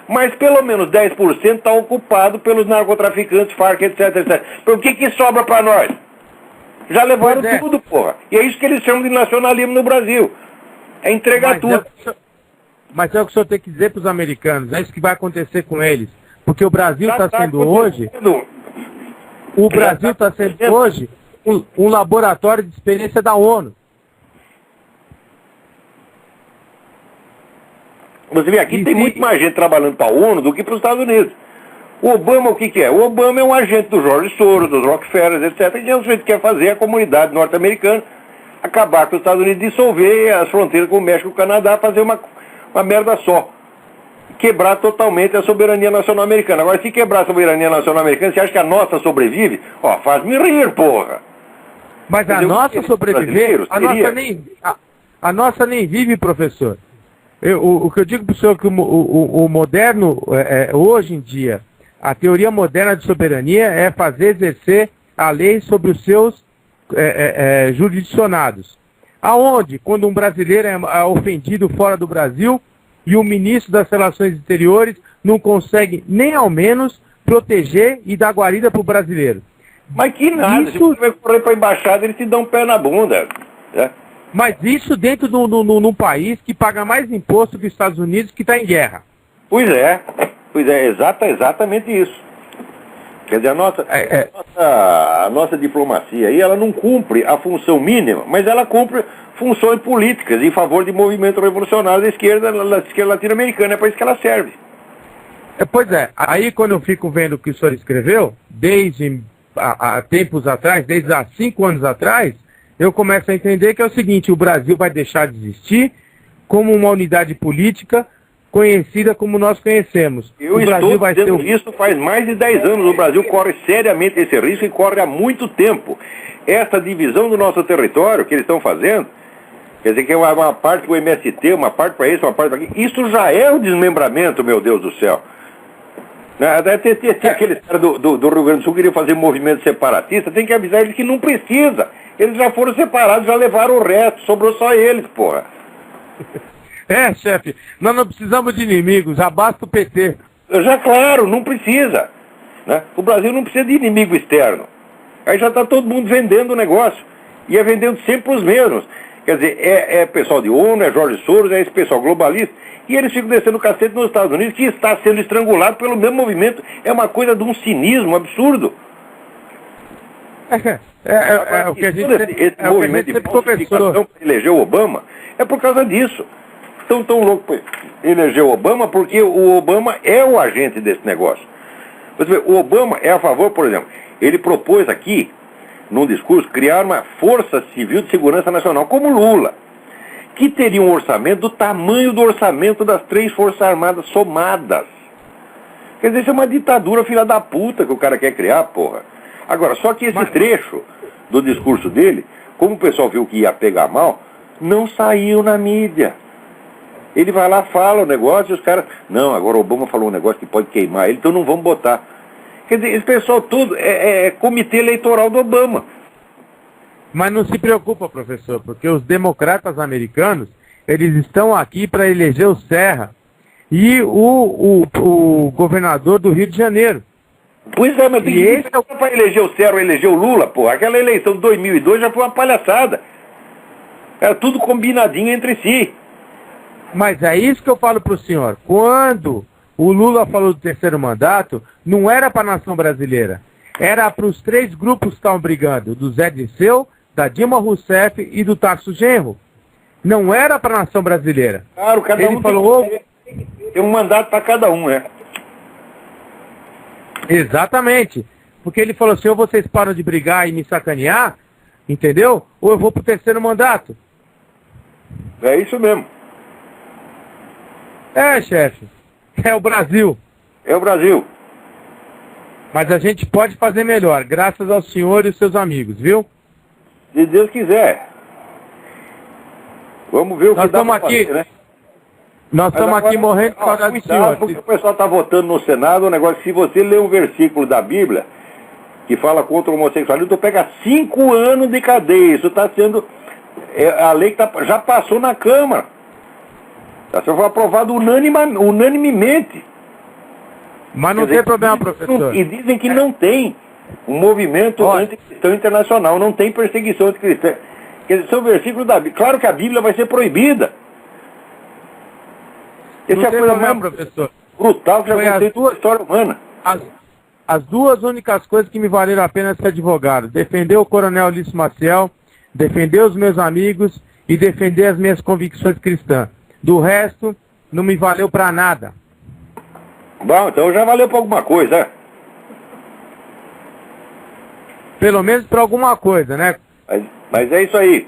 Mas pelo menos 10% está ocupado pelos narcotraficantes, Farc, etc, etc. Então, o que sobra para nós? Já levaram tudo, porra. E é isso que eles chamam de nacionalismo no Brasil. É entregar tudo. Mas é o que o senhor tem que dizer para os americanos. É isso que vai acontecer com eles. Porque o Brasil está sendo hoje... O Brasil está sendo hoje um laboratório de experiência da ONU. Você vê, aqui tem muito mais gente trabalhando para a ONU do que para os Estados Unidos. O Obama, o que é? O Obama é um agente do George Soros, dos Rockefeller, etc. E é o jeito que quer fazer a comunidade norte-americana acabar com os Estados Unidos, dissolver as fronteiras com o México e o Canadá, fazer uma merda só. Quebrar totalmente a soberania nacional americana. Agora, se quebrar a soberania nacional americana, você acha que a nossa sobrevive? Ó, faz-me rir, porra! Mas a nossa sobreviver, a nossa nem vive, professor. O que eu digo para o senhor é que o moderno, hoje em dia, a teoria moderna de soberania é fazer exercer a lei sobre os seus jurisdicionados. Aonde? Quando um brasileiro é ofendido fora do Brasil e o ministro das Relações Exteriores não consegue nem ao menos proteger e dar guarida para o brasileiro. Mas que nada, se você vai correr para a embaixada, eles te dão um pé na bunda. Né? Mas isso dentro de um país que paga mais imposto que os Estados Unidos, que está em guerra. Pois é, exatamente isso. Quer dizer, a nossa diplomacia aí, ela não cumpre a função mínima, mas ela cumpre funções políticas em favor de movimento revolucionário da esquerda latino-americana, é para isso que ela serve. Pois é, aí quando eu fico vendo o que o senhor escreveu, desde há tempos atrás, desde há 5 anos atrás, eu começo a entender que é o seguinte: o Brasil vai deixar de existir como uma unidade política conhecida como nós conhecemos. Eu estou dizendo isso faz mais de 10 anos. O Brasil corre seriamente esse risco e corre há muito tempo. Essa divisão do nosso território que eles estão fazendo, quer dizer que é uma parte para o MST, uma parte para isso, uma parte para aquilo, isso já é o desmembramento, meu Deus do céu. Tem aqueles caras do Rio Grande do Sul que queriam fazer movimento separatista, tem que avisar eles que não precisa. Eles já foram separados, já levaram o resto, sobrou só eles, porra. Chefe, nós não precisamos de inimigos, já basta o PT. Já, claro, não precisa. Né? O Brasil não precisa de inimigo externo. Aí já está todo mundo vendendo o negócio. E é vendendo sempre os mesmos. Quer dizer, é pessoal de ONU, é Jorge Soros, é esse pessoal globalista. E eles ficam descendo o cacete nos Estados Unidos, que está sendo estrangulado pelo mesmo movimento. É uma coisa de um cinismo absurdo. O que a gente esse movimento de falsificação para eleger o Obama é por causa disso. Estão tão loucos para eleger o Obama porque o Obama é o agente desse negócio. Você vê, o Obama é a favor, por exemplo, ele propôs aqui, num discurso, criar uma Força Civil de Segurança Nacional, como Lula, que teria um orçamento do tamanho do orçamento das 3 Forças Armadas somadas. Quer dizer, isso é uma ditadura filha da puta que o cara quer criar, porra. Agora, só que esse trecho do discurso dele, como o pessoal viu que ia pegar mal, não saiu na mídia. Ele vai lá, fala o negócio e os caras... Não, agora o Obama falou um negócio que pode queimar ele, então não vamos botar. Quer dizer, esse pessoal todo é comitê eleitoral do Obama. Mas não se preocupa, professor, porque os democratas americanos, eles estão aqui para eleger o Serra e o governador do Rio de Janeiro. Pois é, mas esse é para eleger o Serra ou eleger o Lula, pô. Aquela eleição de 2002 já foi uma palhaçada. Era tudo combinadinho entre si. Mas é isso que eu falo para o senhor. Quando o Lula falou do 3º mandato, não era para a nação brasileira. Era para os 3 grupos que estavam brigando, do Zé Dirceu, da Dilma Rousseff e do Tarso Genro. Não era para a nação brasileira. Claro, cada um tem um mandato para cada um, né? Exatamente. Porque ele falou assim, ou vocês param de brigar e me sacanear, entendeu? Ou eu vou pro 3º mandato. É isso mesmo. Chefe. É o Brasil. É o Brasil. Mas a gente pode fazer melhor, graças ao senhor e os seus amigos, viu? Se Deus quiser. Vamos ver o Nós que dá estamos pra aqui, fazer, né? nós Mas estamos agora, aqui morrendo de saudade do cuidado, senhor. porque o pessoal está votando no Senado um negócio que se você ler um versículo da Bíblia que fala contra o homossexualismo, tu pega 5 anos de cadeia. Isso está sendo... a lei que já passou na Câmara. Isso foi aprovado unanimemente. Mas não Quer dizer, tem problema, professor. E dizem que não tem um movimento anticristão internacional, não tem perseguição anticristã. Quer dizer, são versículos da Bíblia. Claro que a Bíblia vai ser proibida. Essa Não é a tem coisa problema, mais professor. brutal que já Foi aconteceu na história humana. As duas únicas coisas que me valeram a pena ser advogado: defender o coronel Ulisses Maciel, defender os meus amigos e defender as minhas convicções cristãs. Do resto, não me valeu pra nada. Bom, então já valeu pra alguma coisa, né? Pelo menos pra alguma coisa, né? Mas é isso aí.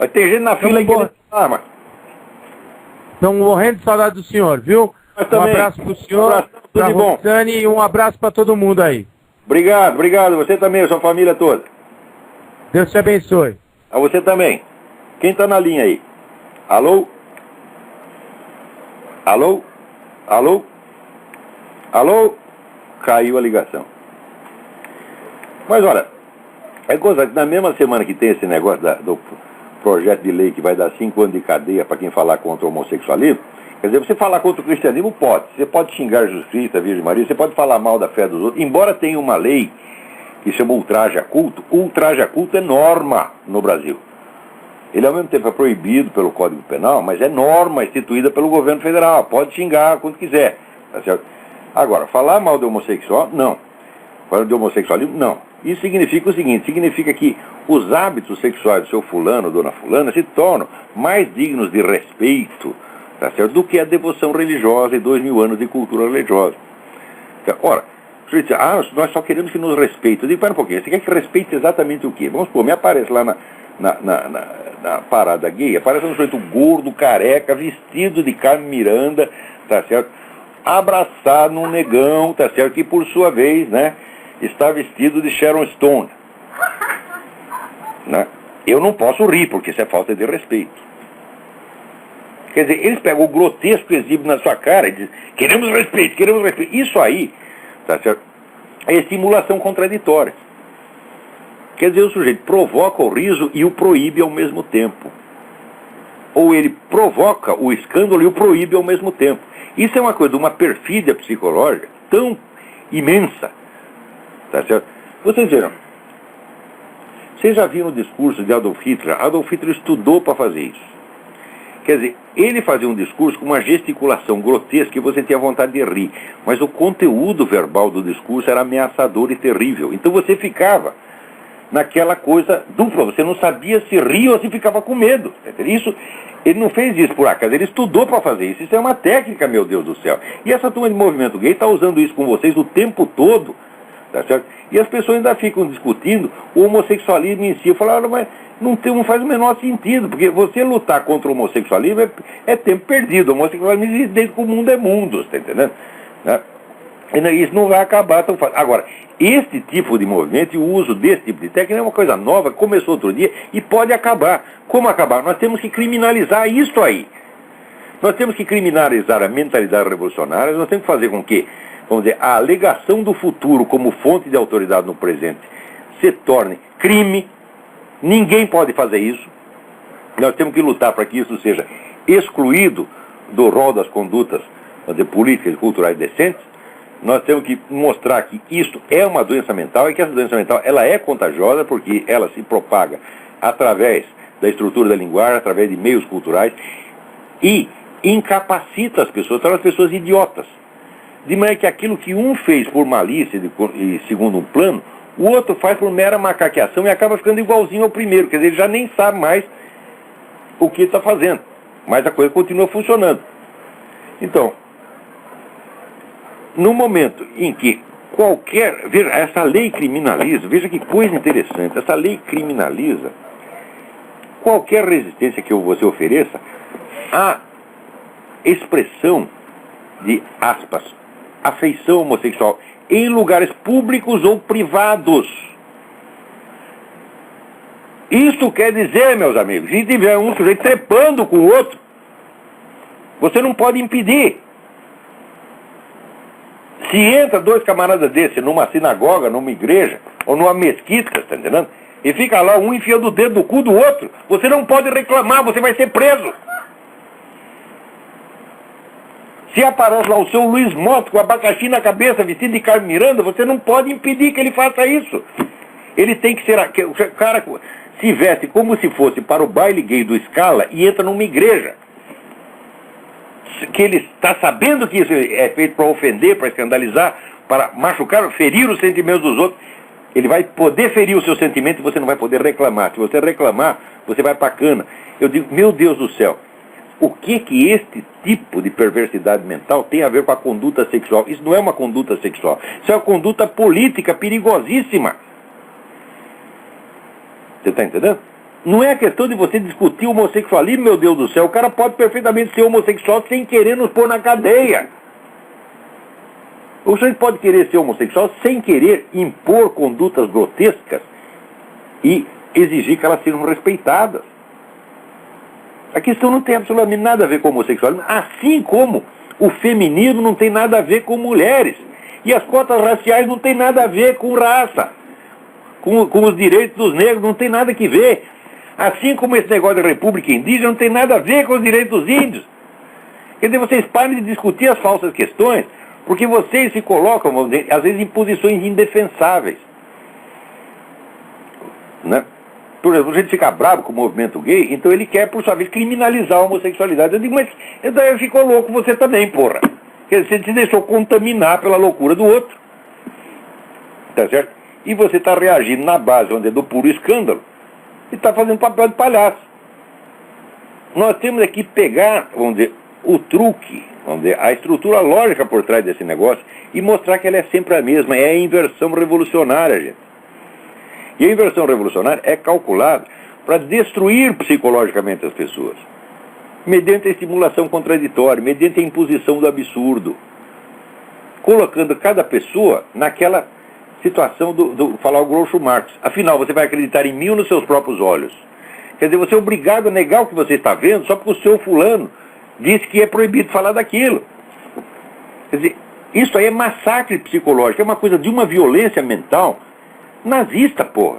Mas tem gente na fila aí que arma. Estamos morrendo de saudade do senhor, viu? Um abraço pro senhor, pra Roxane e um abraço pra todo mundo aí. Obrigado. Você também, a sua família toda. Deus te abençoe. A você também. Quem tá na linha aí? Alô? Alô? Alô? Alô? Caiu a ligação. Mas olha, é coisa que na mesma semana que tem esse negócio do projeto de lei que vai dar 5 anos de cadeia para quem falar contra o homossexualismo, quer dizer, você falar contra o cristianismo pode. Você pode xingar Jesus Cristo, a Virgem Maria, você pode falar mal da fé dos outros. Embora tenha uma lei que chama ultraje a culto, o ultraje a culto é norma no Brasil. Ele ao mesmo tempo é proibido pelo Código Penal, mas é norma instituída pelo governo federal. Pode xingar quando quiser, tá certo? Agora, falar mal do homossexual, não. Falar de homossexualismo, não. Isso significa o seguinte, significa que os hábitos sexuais do seu fulano, dona fulana, se tornam mais dignos de respeito, tá certo, do que a devoção religiosa e 2000 anos de cultura religiosa. Ora, você diz, nós só queremos que nos respeite. Eu digo, pera um pouquinho, você quer que respeite exatamente o quê? Vamos supor, me aparece lá na parada gay, aparece um sujeito gordo, careca, vestido de Carmen Miranda, tá certo, abraçado num negão, tá certo, que por sua vez, né, está vestido de Sharon Stone. Né? Eu não posso rir, porque isso é falta de respeito. Quer dizer, eles pegam o grotesco e exibem na sua cara e dizem, queremos respeito, queremos respeito. Isso aí, tá certo, é estimulação contraditória. Quer dizer, o sujeito provoca o riso e o proíbe ao mesmo tempo. Ou ele provoca o escândalo e o proíbe ao mesmo tempo. Isso é uma coisa, uma perfídia psicológica tão imensa. Tá certo? Vocês já viram o discurso de Adolf Hitler? Adolf Hitler estudou para fazer isso. Quer dizer, ele fazia um discurso com uma gesticulação grotesca e você tinha vontade de rir. Mas o conteúdo verbal do discurso era ameaçador e terrível. Então você ficava naquela coisa dupla. Você não sabia se ria ou se ficava com medo. Isso, ele não fez isso por acaso, ele estudou para fazer isso. Isso é uma técnica, meu Deus do céu. E essa turma de movimento gay está usando isso com vocês o tempo todo. Tá certo? E as pessoas ainda ficam discutindo o homossexualismo em si. Eu falo, mas não faz o menor sentido, porque você lutar contra o homossexualismo é tempo perdido. O homossexualismo existe desde que o mundo é mundo, está entendendo? Né? E isso não vai acabar tão fácil. Agora, este tipo de movimento e o uso desse tipo de técnica é uma coisa nova, que começou outro dia e pode acabar. Como acabar? Nós temos que criminalizar isso aí. Nós temos que criminalizar a mentalidade revolucionária, nós temos que fazer com que, vamos dizer, a alegação do futuro como fonte de autoridade no presente se torne crime. Ninguém pode fazer isso. Nós temos que lutar para que isso seja excluído do rol das condutas, vamos dizer, políticas e culturais decentes. Nós temos que mostrar que isso é uma doença mental e que essa doença mental ela é contagiosa porque ela se propaga através da estrutura da linguagem, através de meios culturais e incapacita as pessoas, torna as pessoas idiotas. De maneira que aquilo que um fez por malícia e segundo um plano, o outro faz por mera macaqueação e acaba ficando igualzinho ao primeiro. Quer dizer, ele já nem sabe mais o que está fazendo. Mas a coisa continua funcionando. Então, no momento em que veja, essa lei criminaliza, veja que coisa interessante, essa lei criminaliza qualquer resistência que você ofereça à expressão de, aspas, afeição homossexual em lugares públicos ou privados. Isso quer dizer, meus amigos, se tiver um sujeito trepando com o outro, você não pode impedir. Se entra dois camaradas desses numa sinagoga, numa igreja, ou numa mesquita, tá entendendo? E fica lá um enfiando o dedo no cu do outro, você não pode reclamar, você vai ser preso. Se aparece lá o seu Luiz Motta com abacaxi na cabeça, vestido de Carmen Miranda, você não pode impedir que ele faça isso. Ele tem que ser... O cara se veste como se fosse para o baile gay do Scala e entra numa igreja. Que ele está sabendo que isso é feito para ofender, para escandalizar, para machucar, ferir os sentimentos dos outros. Ele vai poder ferir o seu sentimento e você não vai poder reclamar. Se você reclamar, você vai pra cana. Eu digo, meu Deus do céu, o que este tipo de perversidade mental tem a ver com a conduta sexual? Isso não é uma conduta sexual. Isso é uma conduta política perigosíssima. Você está entendendo? Não é a questão de você discutir homossexualismo, meu Deus do céu. O cara pode perfeitamente ser homossexual sem querer nos pôr na cadeia. O senhor pode querer ser homossexual sem querer impor condutas grotescas e exigir que elas sejam respeitadas. A questão não tem absolutamente nada a ver com homossexualismo, assim como o feminismo não tem nada a ver com mulheres. E as cotas raciais não tem nada a ver com raça. Com os direitos dos negros não tem nada que ver. Assim como esse negócio da república indígena não tem nada a ver com os direitos dos índios. Quer dizer, vocês parem de discutir as falsas questões, porque vocês se colocam, vamos dizer, às vezes, em posições indefensáveis. Né? Por exemplo, a gente fica bravo com o movimento gay, então ele quer, por sua vez, criminalizar a homossexualidade. Eu digo, mas daí ficou louco você também, porra. Quer dizer, você se deixou contaminar pela loucura do outro. Tá certo? E você está reagindo na base, onde é do puro escândalo, e está fazendo papel de palhaço. Nós temos aqui que pegar, vamos dizer, o truque, vamos dizer, a estrutura lógica por trás desse negócio e mostrar que ela é sempre a mesma, é a inversão revolucionária, gente. E a inversão revolucionária é calculada para destruir psicologicamente as pessoas, mediante a estimulação contraditória, mediante a imposição do absurdo, colocando cada pessoa naquela situação do falar o Groucho Marx. Afinal, você vai acreditar em mim ou nos seus próprios olhos? Quer dizer, você é obrigado a negar o que você está vendo só porque o seu fulano disse que é proibido falar daquilo. Quer dizer, isso aí é massacre psicológico, é uma coisa de uma violência mental nazista, porra.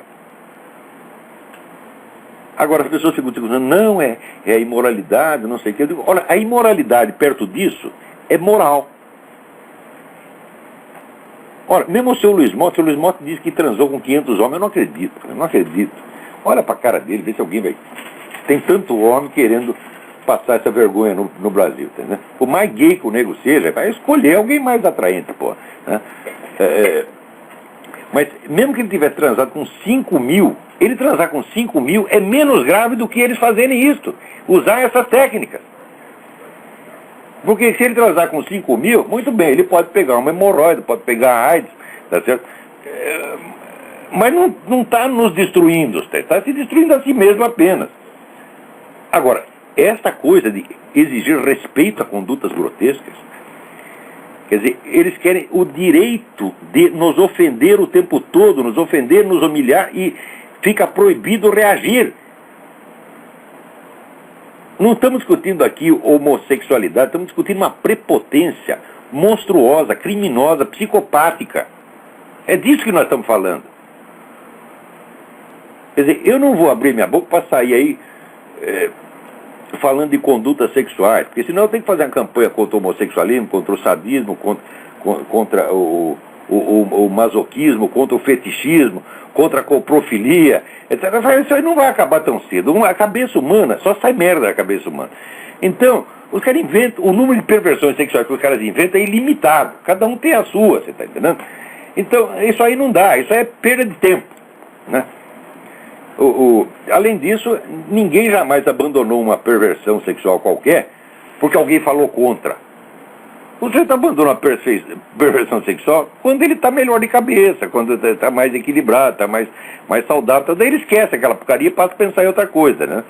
Agora as pessoas ficam dizendo, não, é a imoralidade, não sei o que. Eu digo, olha, a imoralidade perto disso é moral. Olha, mesmo o seu Luiz Motta diz que transou com 500 homens, eu não acredito. Olha pra cara dele, vê se alguém vai... Tem tanto homem querendo passar essa vergonha no Brasil, entendeu? Por mais gay que o nego seja, vai escolher alguém mais atraente, pô. Né? Mas mesmo que ele tivesse transado com 5 mil, ele transar com 5 mil é menos grave do que eles fazerem isso, usar essas técnicas. Porque se ele transar com 5 mil, muito bem, ele pode pegar uma hemorroida, pode pegar a AIDS, tá certo? Mas não está nos destruindo, está se destruindo a si mesmo apenas. Agora, esta coisa de exigir respeito a condutas grotescas, quer dizer, eles querem o direito de nos ofender o tempo todo, nos ofender, nos humilhar, e fica proibido reagir. Não estamos discutindo aqui homossexualidade, estamos discutindo uma prepotência monstruosa, criminosa, psicopática. É disso que nós estamos falando. Quer dizer, eu não vou abrir minha boca para sair aí falando de condutas sexuais, porque senão eu tenho que fazer uma campanha contra o homossexualismo, contra o sadismo, contra o masoquismo, contra o fetichismo, contra a coprofilia, etc. Isso aí não vai acabar tão cedo. A cabeça humana, só sai merda da cabeça humana. Então, os caras inventam, o número de perversões sexuais que os caras inventam é ilimitado. Cada um tem a sua, você está entendendo? Então, isso aí não dá, isso aí é perda de tempo, né? Além disso, ninguém jamais abandonou uma perversão sexual qualquer porque alguém falou contra. Você abandona uma perversão sexual quando ele está melhor de cabeça, quando está mais equilibrado, está mais saudável. Então daí ele esquece aquela porcaria e passa a pensar em outra coisa, né?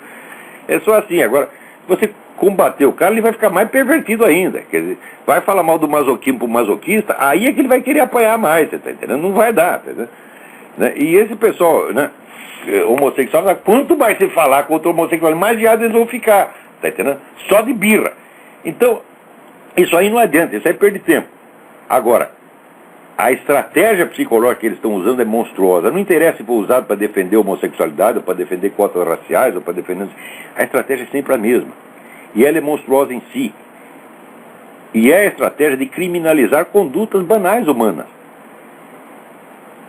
É só assim. Agora, você combater o cara, ele vai ficar mais pervertido ainda. Quer dizer, vai falar mal do masoquismo pro masoquista, aí é que ele vai querer apanhar mais, você está entendendo? Não vai dar, tá entendendo? Né? E esse pessoal, né, homossexual, quanto mais você falar contra o homossexual, mais viado eles vão ficar, tá entendendo? Só de birra. Então, isso aí não adianta, isso aí perde tempo. Agora, a estratégia psicológica que eles estão usando é monstruosa. Não interessa se for usado para defender a homossexualidade, ou para defender cotas raciais, ou para defender... A estratégia é sempre a mesma. E ela é monstruosa em si. E é a estratégia de criminalizar condutas banais humanas.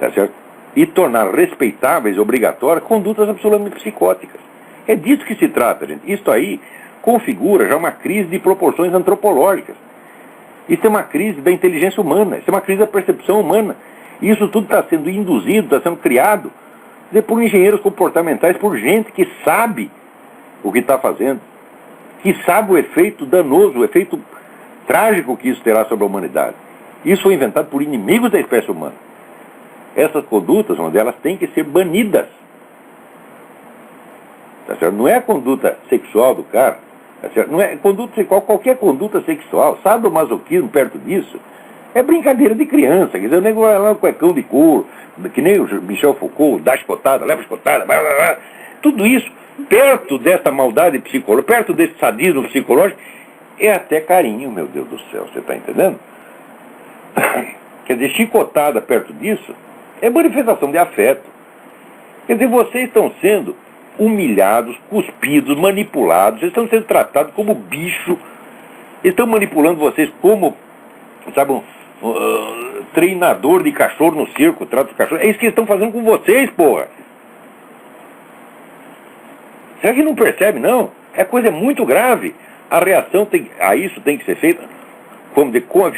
Tá certo? E tornar respeitáveis, obrigatórias, condutas absolutamente psicóticas. É disso que se trata, gente. Isso aí configura já uma crise de proporções antropológicas. Isso é uma crise da inteligência humana, isso é uma crise da percepção humana. E isso tudo está sendo induzido, está sendo criado por engenheiros comportamentais, por gente que sabe o que está fazendo, que sabe o efeito danoso, o efeito trágico que isso terá sobre a humanidade. Isso foi inventado por inimigos da espécie humana. Essas condutas, uma delas, têm que ser banidas. Tá certo? Não é a conduta sexual do cara. Não é conduta sexual, qualquer conduta sexual, sadomasoquismo perto disso, é brincadeira de criança. Quer dizer, o nego vai lá no cuecão de couro, que nem o Michel Foucault, dá chicotada, leva chicotada, blá, blá, blá. Tudo isso, perto dessa maldade psicológica, perto desse sadismo psicológico, é até carinho, meu Deus do céu, você está entendendo? Quer dizer, chicotada perto disso é manifestação de afeto. Quer dizer, vocês estão sendo humilhados, cuspidos, manipulados, vocês estão sendo tratados como bicho, eles estão manipulando vocês como, sabe, um treinador de cachorro no circo, trata os cachorros. É isso que eles estão fazendo com vocês, porra. Será que não percebe, não? É coisa muito grave. A reação a isso tem que ser feita, vamos dizer, com a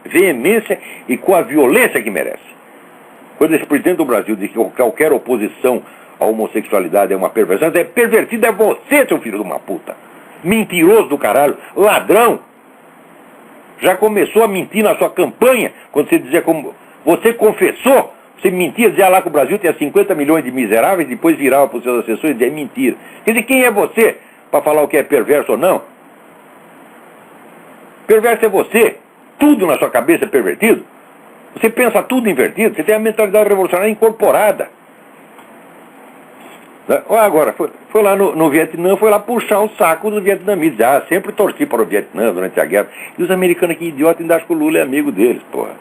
veemência e com a violência que merece. Quando esse presidente do Brasil diz que qualquer oposição a homossexualidade é uma perversão, é pervertido é você, seu filho de uma puta. Mentiroso do caralho, ladrão. Já começou a mentir na sua campanha, quando você dizia como... Você confessou, você mentia, dizia lá que o Brasil tinha 50 milhões de miseráveis, depois virava para os seus assessores e dizia mentira. Quer dizer, quem é você para falar o que é perverso ou não? Perverso é você. Tudo na sua cabeça é pervertido. Você pensa tudo invertido, você tem a mentalidade revolucionária incorporada. Agora, foi lá no Vietnã, foi lá puxar o saco dos vietnamitas. Ah, sempre torci para o Vietnã durante a guerra. E os americanos aqui, idiotas, ainda acham que o Lula é amigo deles, porra.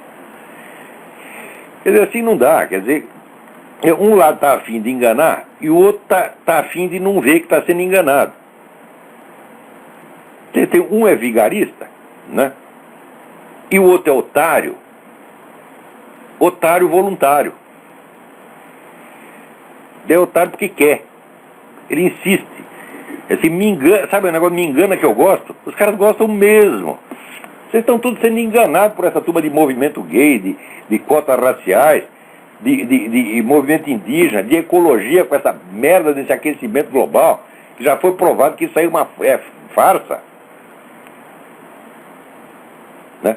Quer dizer, assim não dá. Quer dizer, um lado está afim de enganar e o outro está afim de não ver que está sendo enganado. Um é vigarista, né? E o outro é otário. Otário voluntário. É otário porque quer. Ele insiste. Assim, me engana, sabe o negócio me engana que eu gosto? Os caras gostam mesmo. Vocês estão todos sendo enganados por essa turma de movimento gay, de cotas raciais, de movimento indígena, de ecologia com essa merda desse aquecimento global. Que já foi provado que isso aí é uma farsa. Né?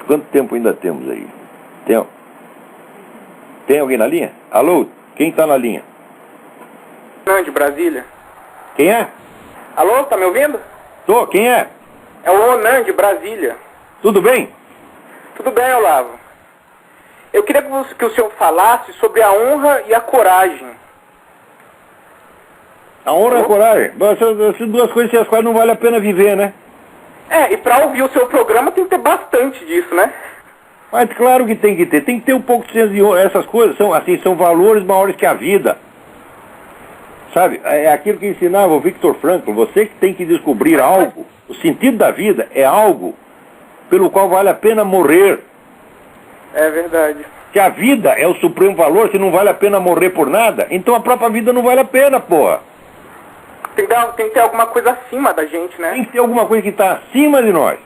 Quanto tempo ainda temos aí? Tem alguém na linha? Alô? Quem está na linha? Não, de Brasília. Quem é? Alô, tá me ouvindo? Tô, quem é? É o Onan, de Brasília. Tudo bem? Tudo bem, Olavo. Eu queria que o senhor falasse sobre a honra e a coragem. A honra e a coragem? Essas duas coisas sem as quais não vale a pena viver, né? E para ouvir o seu programa tem que ter bastante disso, né? Mas claro que tem que ter um pouco de senso de honra. Essas coisas são valores maiores que a vida. Sabe, é aquilo que ensinava o Viktor Frankl, você que tem que descobrir algo. O sentido da vida é algo pelo qual vale a pena morrer. É verdade. Se a vida é o supremo valor, se não vale a pena morrer por nada, então a própria vida não vale a pena, porra. Tem que ter alguma coisa acima da gente, né? Tem que ter alguma coisa que está acima de nós.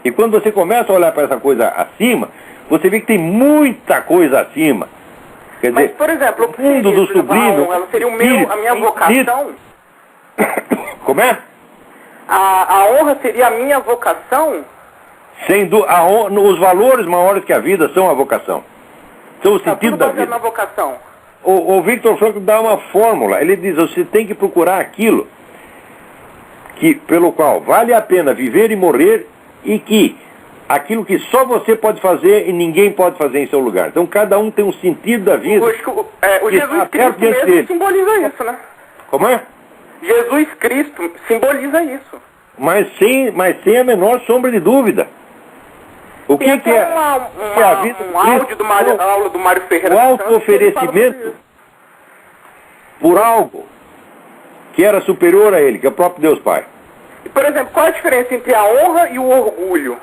E quando você começa a olhar para essa coisa acima, você vê que tem muita coisa acima. Quer dizer, mas, por exemplo, o fundo do sublime... Ela seria a minha vocação? Como é? A honra seria a minha vocação? Os valores maiores que a vida são a vocação. São o sentido da vida. Na vocação. O Viktor Frankl dá uma fórmula. Ele diz, você tem que procurar aquilo pelo qual vale a pena viver e morrer e que aquilo que só você pode fazer e ninguém pode fazer em seu lugar. Então cada um tem um sentido da vida. O Jesus Cristo mesmo simboliza isso, né? Como é? Jesus Cristo simboliza isso. Mas sem a menor sombra de dúvida. O que Tem é a vida um áudio do Mário, aula do Mário Ferreira. O auto-oferecimento por algo que era superior a ele, que é o próprio Deus Pai. E, por exemplo, qual a diferença entre a honra e o orgulho?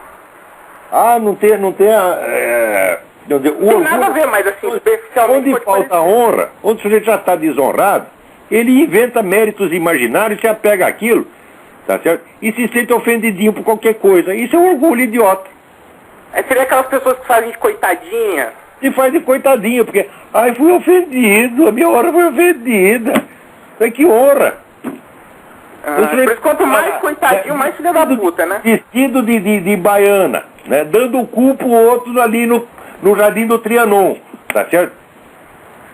Não tem Não tem nada a ver, mas assim, superficialmente... Onde falta a honra, onde o sujeito já está desonrado, ele inventa méritos imaginários, se apega àquilo, tá certo? E se sente ofendidinho por qualquer coisa. Isso é um orgulho idiota. Seria aquelas pessoas que fazem de coitadinha. E faz de coitadinho, porque, fui ofendido, a minha hora foi ofendida. Que honra. Por isso, quanto mais coitadinho, mais filha da puta, né? Vestido de baiana, né? Dando o cu pro outro ali no Jardim do Trianon, tá certo?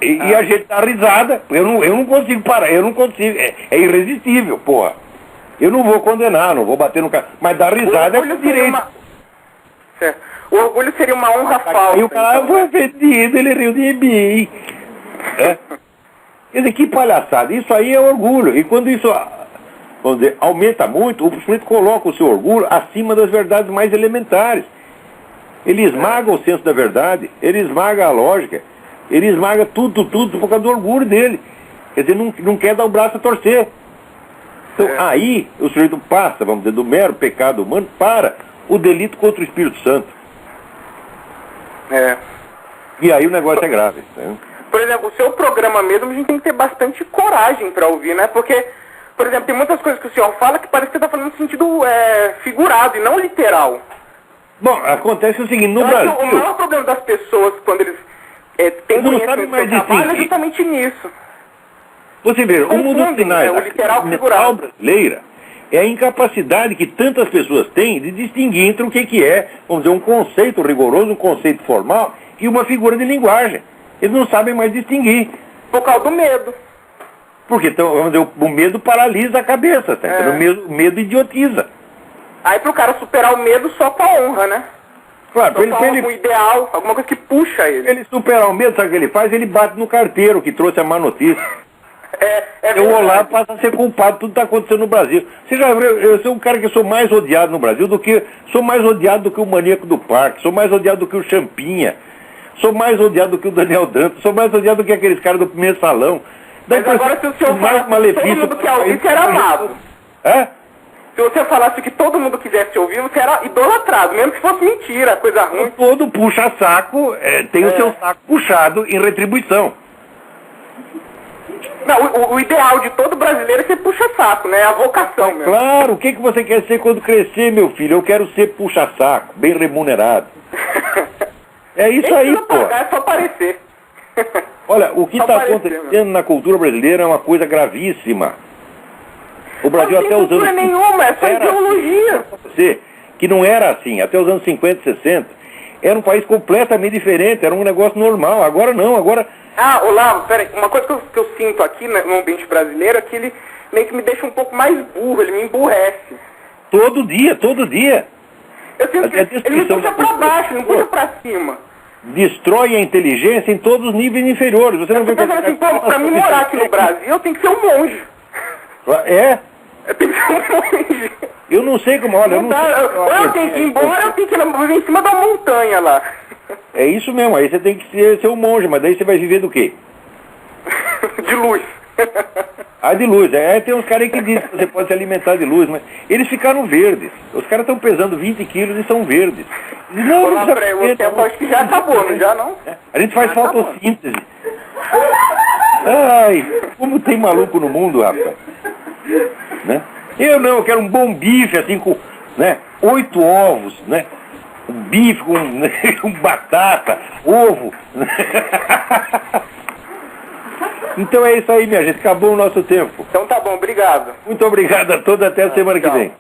E a gente dá risada, eu não consigo parar, eu não consigo, é irresistível, porra. Eu não vou condenar, não vou bater no cara, mas dar risada é direito. O orgulho seria uma honra falsa. E o cara foi ofendido, ele riu de mim. Quer dizer, que palhaçada, isso aí é orgulho. E quando isso, vamos dizer, aumenta muito, o sujeito coloca o seu orgulho acima das verdades mais elementares. Ele esmaga o senso da verdade, ele esmaga a lógica, ele esmaga tudo por causa do orgulho dele. Quer dizer, não quer dar o braço a torcer. Então aí o sujeito passa, vamos dizer, do mero pecado humano para o delito contra o Espírito Santo. E aí o negócio é grave. Né? Por exemplo, o seu programa mesmo, a gente tem que ter bastante coragem para ouvir, né? Porque, por exemplo, tem muitas coisas que o senhor fala que parece que você está falando no sentido figurado e não literal. Bom, acontece o seguinte, no Brasil... O maior problema das pessoas, quando eles têm conhecimento do seu trabalho, é justamente nisso. Você vê, o mundo final, o literal figurado brasileira, é a incapacidade que tantas pessoas têm de distinguir entre o que é, vamos dizer, um conceito rigoroso, um conceito formal e uma figura de linguagem. Eles não sabem mais distinguir. Por causa do medo. Porque, então, vamos dizer, o medo paralisa a cabeça, tá? O medo idiotiza. Aí pro cara superar o medo só com a honra, né? Claro, só com algum ideal, alguma coisa que puxa ele. Ele superar o medo, sabe o que ele faz? Ele bate no carteiro que trouxe a má notícia. O Olavo passa a ser culpado de tudo que está acontecendo no Brasil. Você já viu, eu sou um cara que sou mais odiado no Brasil sou mais odiado do que o maníaco do parque, sou mais odiado do que o Champinha, sou mais odiado do que o Daniel Dantas, sou mais odiado do que aqueles caras do primeiro salão. Mas agora se o senhor falasse que todo mundo que ouvisse era amado. Se você falasse que todo mundo quisesse ouvir, você era idolatrado, mesmo que fosse mentira, coisa ruim. Todo puxa-saco tem o seu saco puxado em retribuição. Não, o ideal de todo brasileiro é ser puxa-saco, né? É a vocação mesmo. Claro, o que você quer ser quando crescer, meu filho? Eu quero ser puxa-saco, bem remunerado. É isso aí, pô. É só aparecer. Olha, o que está acontecendo na cultura brasileira é uma coisa gravíssima. O Brasil até os anos... nenhuma, é só ideologia. Que não era assim, até os anos 50 e 60. Era um país completamente diferente, era um negócio normal. Agora não, agora... Olavo, peraí, uma coisa que eu sinto aqui no ambiente brasileiro é que ele meio que me deixa um pouco mais burro, ele me emburrece. Todo dia. Eu sinto que ele me puxa pra baixo, não puxa pra cima. Destrói a inteligência em todos os níveis inferiores. Você não vê assim, pra mim morar aqui no Brasil, eu tenho que ser um monge. Eu tenho que ser um monge. Eu não sei como, olha, eu não sei. Ou eu tenho que ir embora, eu tenho que ir em cima da montanha lá. É isso mesmo, aí você tem que ser um monge, mas daí você vai viver do quê? De luz. De luz. Tem uns caras aí que dizem que você pode se alimentar de luz, mas eles ficaram verdes. Os caras estão pesando 20 quilos e são verdes. O tempo acho que já acabou, não já não? A gente faz fotossíntese. Como tem maluco no mundo, rapaz. Né? Eu quero um bom bife, assim, com 8 ovos, né? Um bife com batata, ovo. Então é isso aí, minha gente. Acabou o nosso tempo. Então tá bom, obrigado. Muito obrigado a todos. Até a semana que vem.